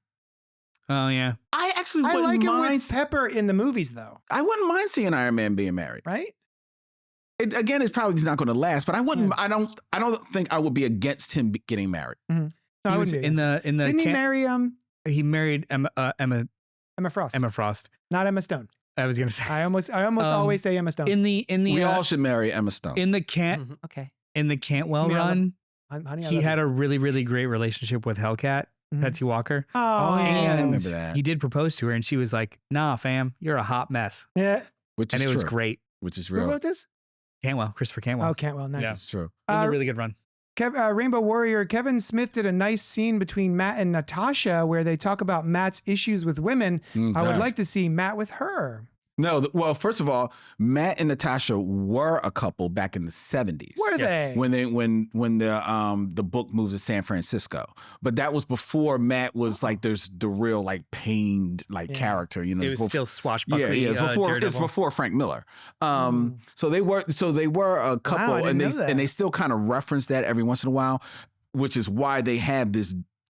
Oh yeah. I actually wouldn't like him mind with Pepper in the movies though. I wouldn't mind seeing Iron Man being married. Right? Again, it's probably not going to last, but I wouldn't. I don't think I would be against him getting married. Mm-hmm. No, he was in the. Didn't he marry He married Emma Frost. Emma Frost. Not Emma Stone. I was gonna say. I almost always say Emma Stone. In the we all should marry Emma Stone. In the okay. In the Cantwell run, honey, he had a really, really great relationship with Hellcat, Betsy Walker. Oh, yeah, I and remember that. he did propose to her, and she was like, "Nah, fam, you're a hot mess." Yeah. Which and is it was true. great. Which is Who real. wrote this? Christopher Cantwell. Oh, Cantwell. Nice. Yeah. It's true. It was Uh, a really good run. Rainbow Warrior, Kevin Smith did a nice scene between Matt and Natasha where they talk about Matt's issues with women. I would like to see Matt with her. No, well, first of all, Matt and Natasha were a couple back in the 70s. Were Yes. they? When the book moved to San Francisco. But that was before Matt was like there's the real like pained like character, you know. It was before, still swashbuckling. it's before it's Daredevil. before Frank Miller. So they were a couple I and didn't know that. they still kind of reference that every once in a while, which is why they have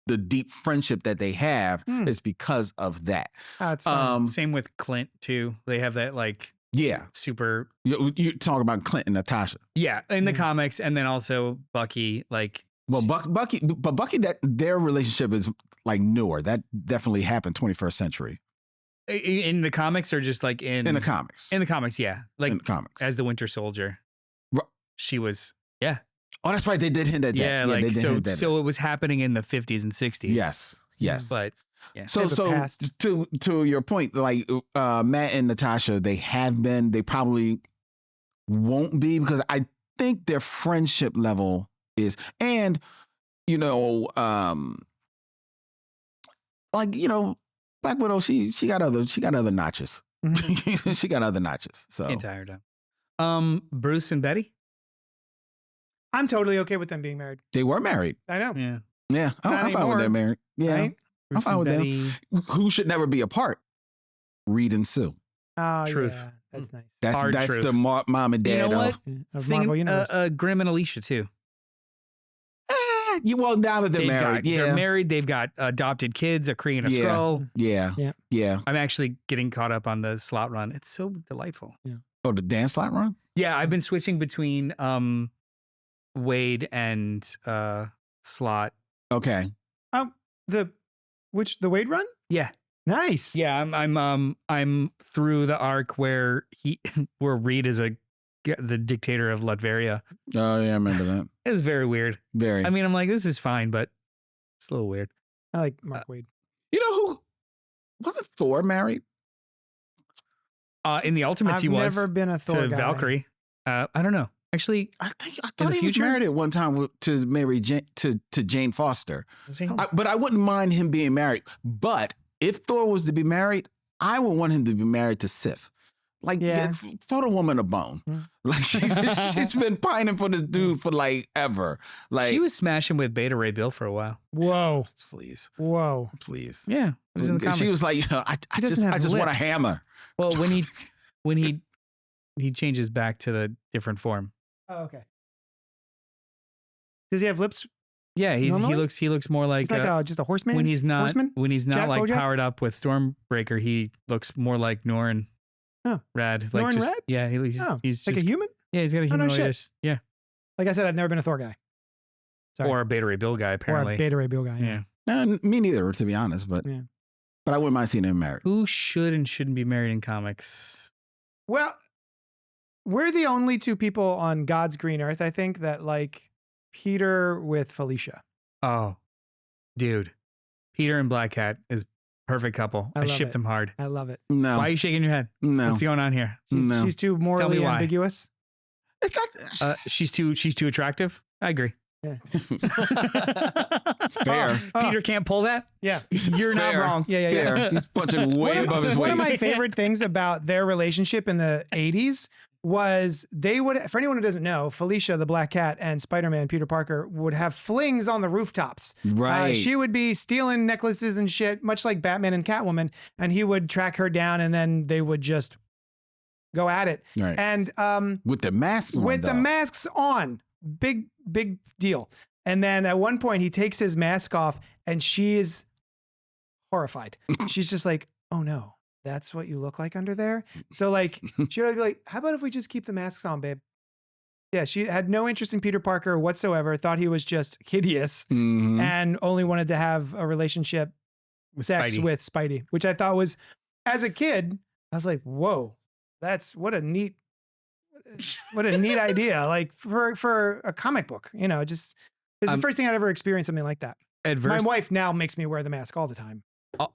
the deep friendship that they have is because of that. That's fun. Same with Clint too. They have that like Yeah. super. You talk about Clint and Natasha. Yeah, in the comics, and then also Bucky. Like, Well, Bucky, that their relationship is like newer. That definitely happened 21st century in the comics, or just like in the comics. In the comics, yeah, like in the comics. as the Winter Soldier, Ru- she was. Oh, that's right. They did hint at that. Yeah, they like did hint at so it was happening in the 50s and 60s. Yes. But yeah. So They have a past. to your point, like Matt and Natasha, they have been. They probably won't be because I think their friendship level is, and you know, like you know, Black Widow, she got other notches. Mhm. She got other notches. So Getting tired Bruce and Betty. I'm totally okay with them being married. they were married. I know. Yeah. Yeah, Not I'm fine with anymore, them married. Yeah, Right? Bruce fine and with them. Betty. Who should never be apart? Reed and Sue. Oh, Truth. yeah. That's nice. Hard That's truth. the mom and You dad know what? Of Thing, Marvel Universe. Grimm and Alicia too. Well, now that they're married, They're married. They've got adopted kids, a Kree and a Yeah. Skrull. yeah. I'm actually getting caught up on the slot run. It's so delightful. Oh, the dance slot run. Yeah, I've been switching between Wade and Slot. Okay. The Wade run? Yeah. Nice. Yeah, I'm through the arc where where Reed is the dictator of Latveria. Oh yeah, I remember that. It's very weird. Very. I mean, I'm like, this is fine, but it's a little weird. I like Mark Wade. You know who wasn't Thor married? In the Ultimates, I've he was never been a Thor to guy. Valkyrie. I don't know. Actually, I In thought the he was future? married at one time to marry to Jane Foster. was he? But I wouldn't mind him being married. But if Thor was to be married, I would want him to be married to Sif. Like, Yeah. throw the woman a bone. Mm. Like, she's been pining for this dude for like ever. Like, She was smashing with Beta Ray Bill for a while. Whoa. please, Whoa. please. Yeah, it was in the comics. She was like, I doesn't have just want a lips. hammer. Well, when he changes back to the different form. Oh, okay. Does he have lips? Yeah, Normally? he looks more like, He's like just a horseman? when he's not Horseman? like Jack Bojack? powered up with Stormbreaker. He looks more like Norrin. Oh. Rad. Like Norrin just, Rad? Yeah, he's Oh, he's like just a human? yeah, he's got a Oh, no humanoid. shit. Yeah, Like I said, I've never been a Thor guy. Sorry. or a Beta Ray Bill guy Or apparently. a Beta Ray Bill guy. yeah. Me neither, to be honest. But Yeah. I wouldn't mind seeing him married. Who should and shouldn't be married in comics? Well, we're the only two people on God's green earth, I think, that like Peter with Felicia. Oh, dude, Peter and Black Cat is perfect couple. I I love shipped it. them hard. I love it. No, Why are you shaking your head? no. What's going on here? No. She's too morally why. ambiguous. It's not She's too attractive. I agree. Yeah. fair. Peter can't pull that. Yeah. You're not Fair. wrong. Yeah. Fair. He's punching way above his One weight. of my favorite things about their relationship in the 80s was they would, for anyone who doesn't know, Felicia, the Black Cat, and Spider-Man, Peter Parker, would have flings on the rooftops. Right. She would be stealing necklaces and shit, much like Batman and Catwoman, and he would track her down, and then they would just go at it. Right. And With the mask on, with the though. masks on, big deal. And then at one point, he takes his mask off, and she is horrified. She's just like, "Oh no, that's what you look like under there." So like, she would be like, "How about if we just keep the masks on, babe?" Yeah, she had no interest in Peter Parker whatsoever. Thought he was just hideous, Mhm. and only wanted to have a relationship, sex Spidey. with Spidey, which I thought was, as a kid, I was like, "Whoa, that's what a neat idea!" Like for a comic book, you know, just it's the first thing I'd ever experienced something like that. Adverse. My wife now makes me wear the mask all the time.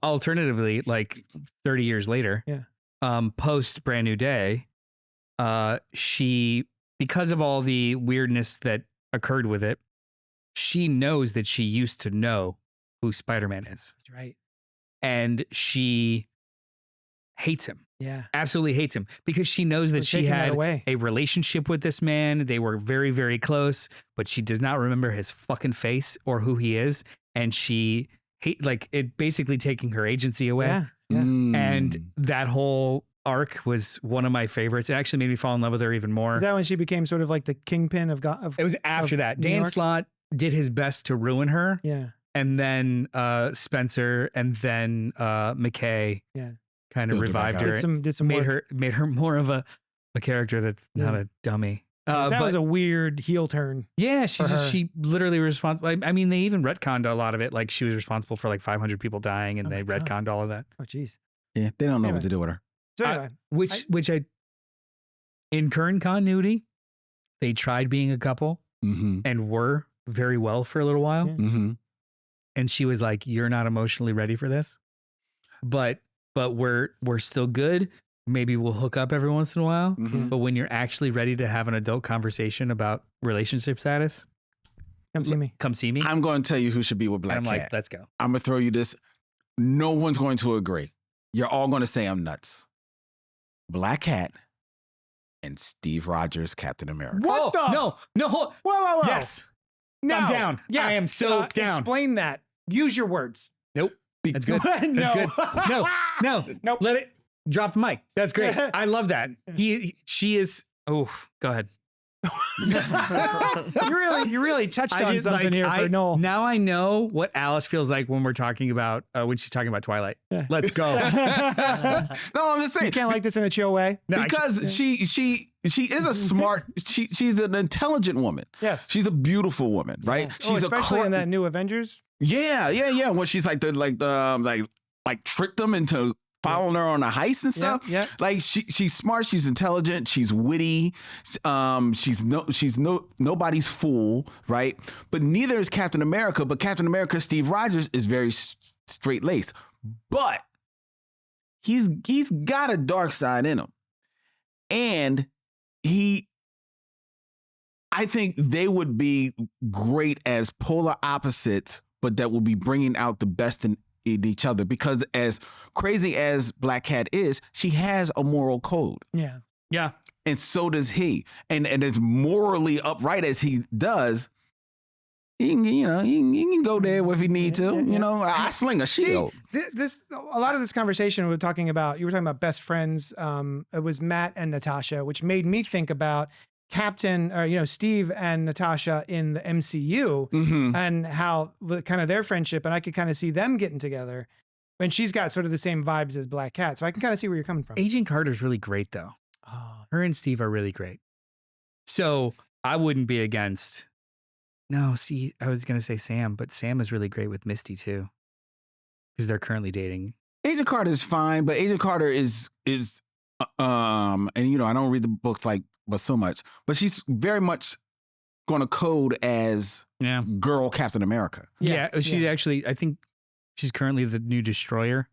Alternatively, like 30 years later, Yeah. post Brand New Day, she, because of all the weirdness that occurred with it, she knows that she used to know who Spider-Man is. That's right. And she hates him. Yeah. Absolutely hates him because she knows that she had a relationship with this man. They were very, very close, but she does not remember his fucking face or who he is. And she it basically taking her agency away. Yeah. Yeah. And that whole arc was one of my favorites. It actually made me fall in love with her even more. Is that when she became sort of like the kingpin of It was after that. New Dan York? Slott did his best to ruin her. Yeah. And then Spencer and then McKay kind of Built her back revived up. her. Did some work. made her more of a character that's not a dummy. That was a weird heel turn. Yeah, for her. she literally was responsible. I mean, they even retconned a lot of it. Like she was responsible for like 500 people dying, and Oh they my God. retconned all of that. Oh, jeez. Yeah, they don't know Anyway. what to do with her. So anyway, Which in current continuity, they tried being a couple Mm-hmm. and were very well for a little while. Yeah. Mm-hmm. And she was like, "You're not emotionally ready for this, but we're still good. Maybe we'll hook up every once in a while. Mm-hmm. But when you're actually ready to have an adult conversation about relationship status, come see me. come see me." I'm going to tell you who should be with And Black I'm Cat. like, "Let's go." I'm going to throw you this. No one's going to agree. You're all going to say I'm nuts. Black Cat and Steve Rogers, Captain America. What the? No. Whoa, whoa, whoa. Yes. No. I'm down. Yeah. I am so down. Explain that. Use your words. Nope. That's good. No. That's good. No. Nope. Let it drop the mic. That's great. I love that. She is. Oh, go ahead. You really touched I on just, something here for Noel. Now I know what Alice feels like when we're talking about when she's talking about Twilight. Yeah. Let's go. No, I'm just You saying. can't like this in a chill way. No, Because she is a smart, she's an intelligent woman. Yes. She's a beautiful woman, right? She's especially a in that new Avengers. Yeah. When she's like tricked them into following her on a heist and stuff. Yeah. Like she's smart, she's intelligent, she's witty, she's nobody's fool, right? But neither is Captain America. But Captain America, Steve Rogers, is very straight laced, but he's got a dark side in him, and I think they would be great as polar opposites, but that will be bringing out the best in each other, because as crazy as Black Cat is, she has a moral code. Yeah. Yeah. And so does he. And as morally upright as he does, he can go there if he need to. Yeah. You know, I sling a shield. See, a lot of this conversation you were talking about best friends. It was Matt and Natasha, which made me think about Steve and Natasha in the MCU Mm-hmm. and how kind of their friendship, and I could kind of see them getting together. And she's got sort of the same vibes as Black Cat, so I can kind of see where you're coming from. Agent Carter's really great though. Oh, Her and Steve are really great. So I wouldn't be against. No, see, I was gonna say Sam, but Sam is really great with Misty too, because they're currently dating. Agent Carter is fine, but Agent Carter is and I don't read the books but so much, but she's very much going to code as girl Captain America. Yeah, she's actually, I think she's currently the new Destroyer.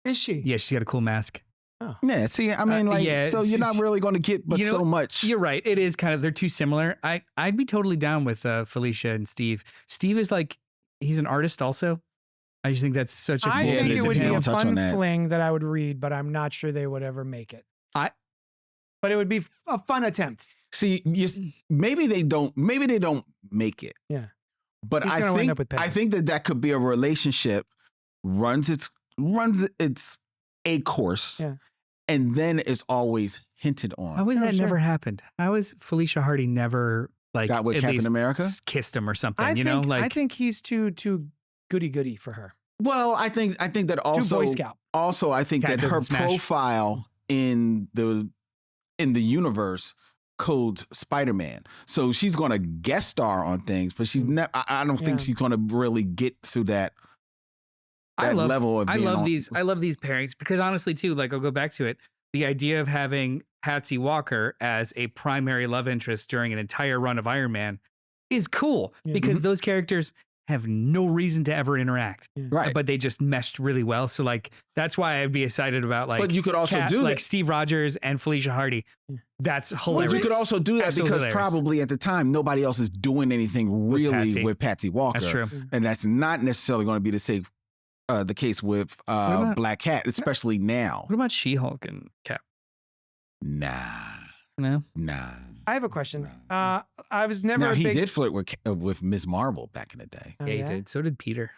is she? Yeah, she's got a cool mask. Oh. Yeah, see, I mean, so you're not really going to get so much. You're right. It is kind of, they're too similar. I'd be totally down with Felicia and Steve. Steve is he's an artist also. I just think that's such a cool I think piece it of would be him. a Touch on fun that. fling that I would read, but I'm not sure they would ever make it. But it would be a fun attempt. See, maybe they don't make it. Yeah. But Who's gonna wind up with Peggy? I think that could be a relationship runs its a course, and then it's always hinted on. How has that sure. never happened? How has Felicia Hardy never Got with at Captain least America? kissed him or something? I think he's too goody for her. Well, I think that also Too Boy Scout. Also, I think Cat that her doesn't smash. profile in the universe codes Spider-Man. So she's going to guest star on things, but she's never. I don't think she's going to really get to that level of. I being love on- these pairings because honestly, too, I'll go back to it. The idea of having Patsy Walker as a primary love interest during an entire run of Iron Man is cool because those characters have no reason to ever interact. Right. But they just meshed really well. So like that's why I'd be excited about like But you could also do like that. Steve Rogers and Felicia Hardy. That's hilarious. Well, you could also do that Absolutely because hilarious. probably at the time nobody else is doing anything really Patsy. with Patsy Walker. That's true. And that's not necessarily going to be the case with about- Black Cat, especially now. What about She-Hulk and Cap? Nah. No. I have a question. I was never Now, a he big. did flirt with Ms. Marvel back in the day. Oh, Yeah, he did. So did Peter.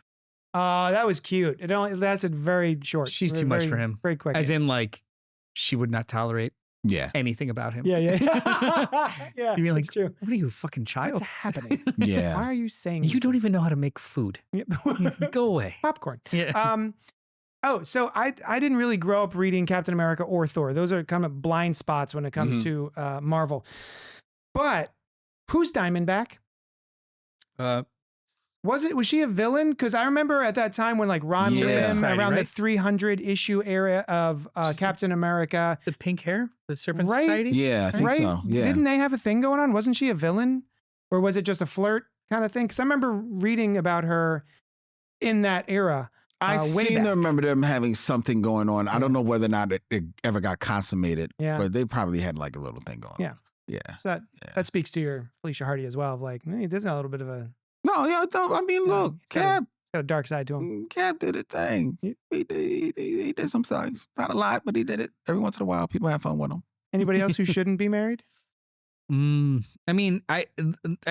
That was cute. It only lasted very short. She's too much for him. Very quick. As in, like, she would not tolerate Yeah. anything about him. yeah. Yeah, You'd be like, that's true. what are you, a fucking child? What's happening? Yeah. Why are you saying You these don't things? even know how to make food. Yep. Go away. Popcorn. Yeah. So I didn't really grow up reading Captain America or Thor. Those are kind of blind spots when it comes to Marvel. But who's Diamondback? Was she a villain? Because I remember at that time when like Ron Yeah. Lim Society, around the right? 300 issue era of She's Captain America. The pink hair? The Serpent Right? Society? Yeah, I think Right? so. Yeah. Didn't they have a thing going on? Wasn't she a villain? Or was it just a flirt kind of thing? Because I remember reading about her in that era. I way seem to back. remember them having something going on. I don't know whether or not it ever got consummated, Yeah. but they probably had like a little thing going Yeah. on. Yeah. So that speaks to your Felicia Hardy as well. Of like, he does got a little bit of a No, yeah, no, I mean, look, he's Cap got a dark side to him. did his thing. He did some stuff. Not a lot, but he did it. Every once in a while, people have fun with him. Anybody else who shouldn't be married? I mean, I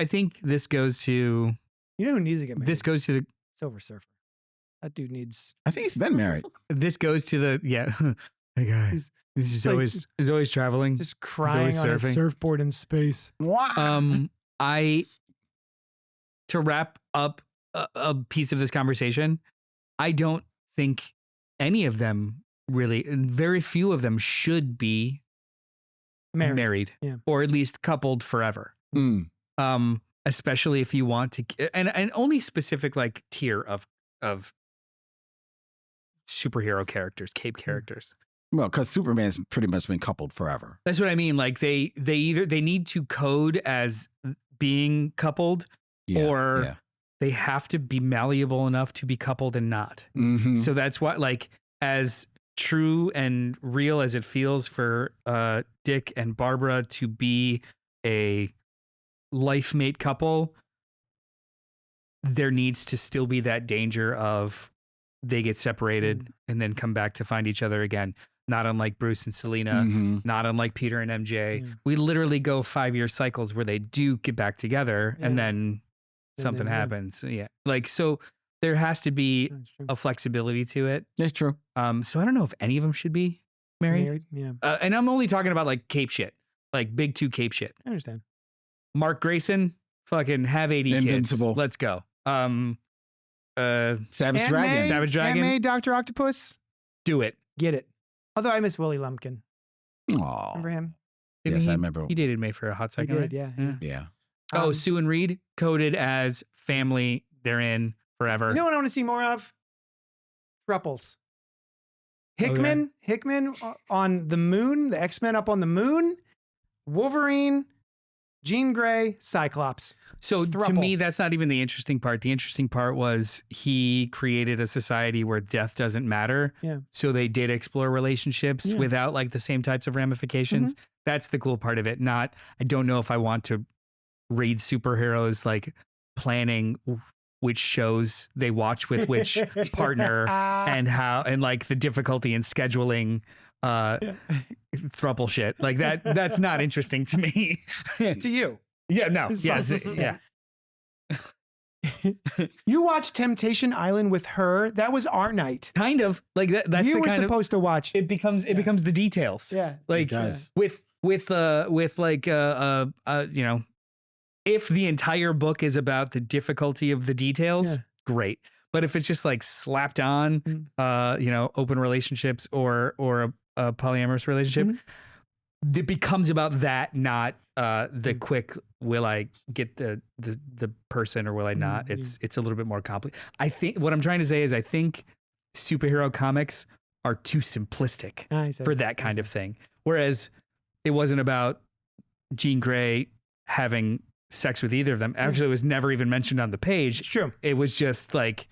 think this goes to You know who needs to get married? this goes to the Silver Surfer. That dude needs. I think he's been married. this goes to the hey guy. He's He's like- always traveling. Just crying on a surfing. surfboard in space. Wow. To wrap up a piece of this conversation, I don't think any of them really, very few of them should be married, Yeah. or at least coupled forever. Mm. Especially if you want to, and only specific like tier of superhero characters, cape characters. Well, because Superman's pretty much been coupled forever. That's what I mean. Like they need to code as being coupled, Yeah, or yeah. they have to be malleable enough to be coupled and not. Mhm. So that's why, like, as true and real as it feels for Dick and Barbara to be a life mate couple, there needs to still be that danger of they get separated and then come back to find each other again. Not unlike Bruce and Selena, Mhm. not unlike Peter and MJ. Yeah. We literally go 5-year cycles where they do get back together and Yeah. then something yeah. happens. Yeah. Like, so there has to be That's true. a flexibility to it. That's true. So I don't know if any of them should be married. Yeah, And I'm only talking about like cape shit, like big two cape shit. I understand. Mark Grayson, fucking have 80 Invincible. kids. Let's go. Savage Dragon. Savage Dragon. Anime, Dr. Octopus, Do it. get it. Although I miss Willie Lumpkin. Aw. Remember him? Didn't Yes, he, I remember. He dated May for a hot He second, did, right? yeah. Yeah. Oh, Um, Sue and Reed, coded as family. They're in forever. You know what I want to see more of? Thruples. Okay. Hickman on the moon, the X-Men up on the moon, Wolverine, Jean Grey, Cyclops. So to Thruple. me, that's not even the interesting part. The interesting part was he created a society where death doesn't matter. Yeah. So they did explore relationships Yeah. without like the same types of ramifications. That's the cool part of it. Not, I don't know if I want to read superheroes like planning which shows they watch with which partner and how, and like the difficulty in scheduling throuple shit. Like that's not interesting to me. To you. Yeah, no. It's Yeah, fine. yeah. You watched Temptation Island with her. That was our night. Kind of like that. That's You the were kind of supposed to watch. it becomes the details. Yeah. Like does. with like you know, if the entire book is about the difficulty of the details, Yeah. great. But if it's just like slapped on, you know, open relationships or a polyamorous relationship, it becomes about that, not the quick will I get the person or will I not? It's a little bit more complicated. I think what I'm trying to say is I think superhero comics are too simplistic for that kind of thing. Whereas it wasn't about Jean Grey having sex with either of them. Actually, it was never even mentioned on the page. It's true. It was just like,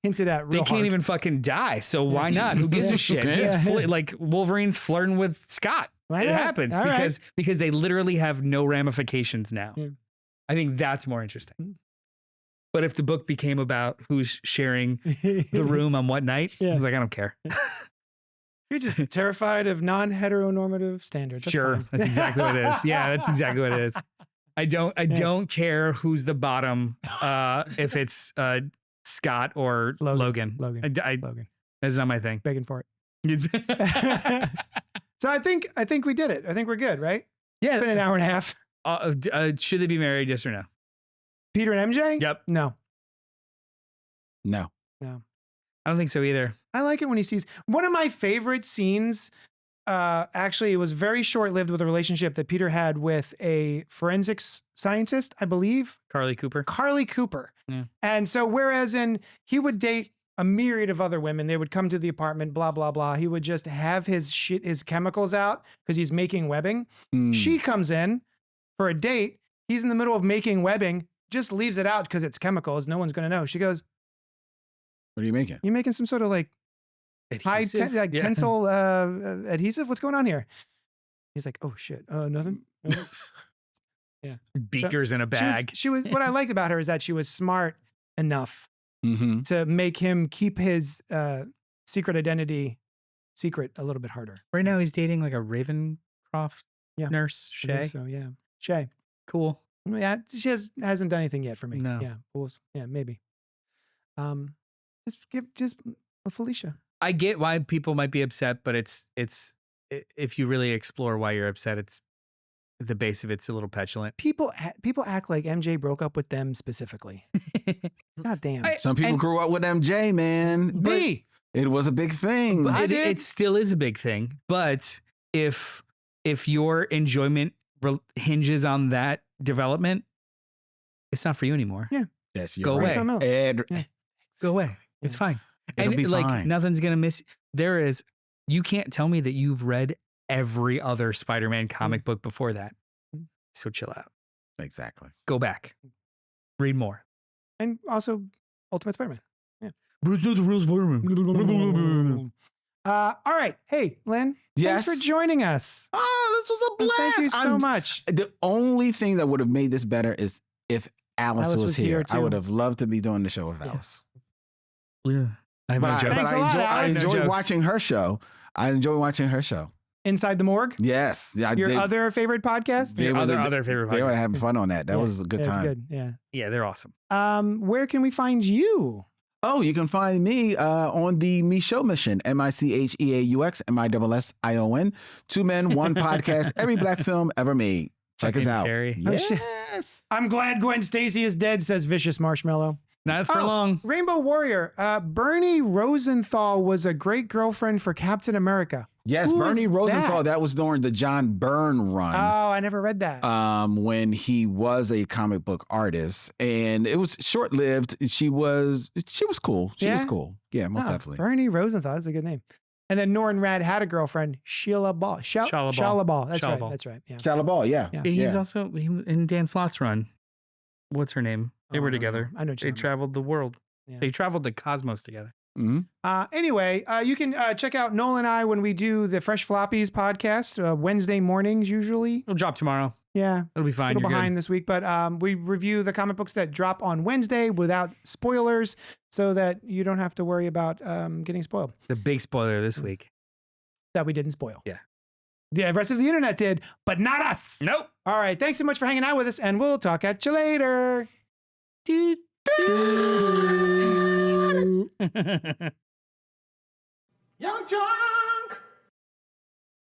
Hinted at real they can't hard. even fucking die. So why not? Who gives a shit? Yeah. He's like Wolverine's flirting with Scott. Why It not? happens All right. because they literally have no ramifications now. Yeah. I think that's more interesting. But if the book became about who's sharing the room on what night, I was like, I don't care. You're just terrified of non-heteronormative standards. That's Sure, fine. that's exactly what it is. Yeah, that's exactly what it is. I don't care who's the bottom, if it's Scott or Logan. Logan. Logan. That's not my thing. Begging for it. So I think we did it. I think we're good, right? Yeah. It's been an hour and a half. Should they be married? Yes or no? Peter and MJ? Yep. No. I don't think so either. I like it when he sees one of my favorite scenes. Actually, it was very short-lived with a relationship that Peter had with a forensics scientist, I believe, Carly Cooper. Carly Cooper. Yeah. And so, whereas he would date a myriad of other women, they would come to the apartment, blah blah blah. He would just have his chemicals out because he's making webbing. She comes in for a date. He's in the middle of making webbing, just leaves it out because it's chemicals. No one's gonna know. She goes, What are you making? "You making some sort of like Adhesive? high Yeah. tensile adhesive? What's going on here?" He's like, "Oh shit, nothing." Beakers in a bag. She was. What I liked about her is that she was smart enough Mm-hmm. to make him keep his secret identity secret a little bit harder. Right now, he's dating like a Ravencroft Yeah. nurse, I think Shay. So yeah, Shay. Cool. Yeah, she hasn't done anything yet for me. No. Yeah, maybe. Just Felicia. I get why people might be upset, but it's if you really explore why you're upset, it's at the base of it's a little petulant. People act like MJ broke up with them specifically. God damn. Some people grew up with MJ, man. Me. It was a big thing. But it still is a big thing. But if your enjoyment hinges on that development, it's not for you anymore. Yeah. Yes, Go away. Something else. Yeah. Go away. It's Yeah. fine. It'll And be like fine. nothing's gonna miss. You can't tell me that you've read every other Spider-Man comic book before that. So chill out. Exactly. Go back. Read more. And also Ultimate Spider-Man. Bruce knows the real Spider-Man. All right. Hey, Len. Yes. Thanks for joining us. Oh, this was a blast. Thank you so much. The only thing that would have made this better is if Alice was here. I too. would have loved to be doing the show with Yeah. Alice. Yeah. I have But no I, jokes. Thanks a lot, I Alice. No enjoy jokes. watching her show. I enjoy watching her show. Inside the Morgue. Yes. Yeah, Your they, other favorite podcast. they Your were other favorite They were podcast. having fun on that. That Yeah. was a good Yeah, it's time. good. Yeah. Yeah, they're awesome. Where can we find you? Oh, you can find me on the Me Show Mission, MICHEAUX, MISSION. 2 men, 1 podcast, every black film ever made. Check us Fucking out. Terry. Oh, shit. Yes. I'm glad Gwen Stacy is dead, says Vicious Marshmallow. Not for Oh. long. Rainbow Warrior. Bernie Rosenthal was a great girlfriend for Captain America. Yes, Who Bernie is Rosenthal. that? That was during the John Byrne run. Oh, I never read that. When he was a comic book artist, and it was short lived. She was cool. She was Yeah? cool. Yeah, most Oh, definitely. Bernie Rosenthal. That's a good name. And then Norrin Rad had a girlfriend, Sheila Ball. Shala Ball. Shala Ball. That's Shala right. Ball. That's right. Yeah. Shalabal, yeah. Yeah. He's also in Dan Slott's run. What's her name? They Oh, were I don't know. together. I know what They you're talking traveled the world. Yeah. They traveled the cosmos together. hmm Anyway, you can check out Noel and I when we do the Fresh Floppies podcast, Wednesday mornings usually. It'll drop tomorrow. Yeah. It'll be A fine. little You're behind good. this week, but we review the comic books that drop on Wednesday without spoilers so that you don't have to worry about getting spoiled. The big spoiler this week. That we didn't spoil. Yeah. The rest of the internet did, but not us. Nope. All right. Thanks so much for hanging out with us, and we'll talk at you later. Young John!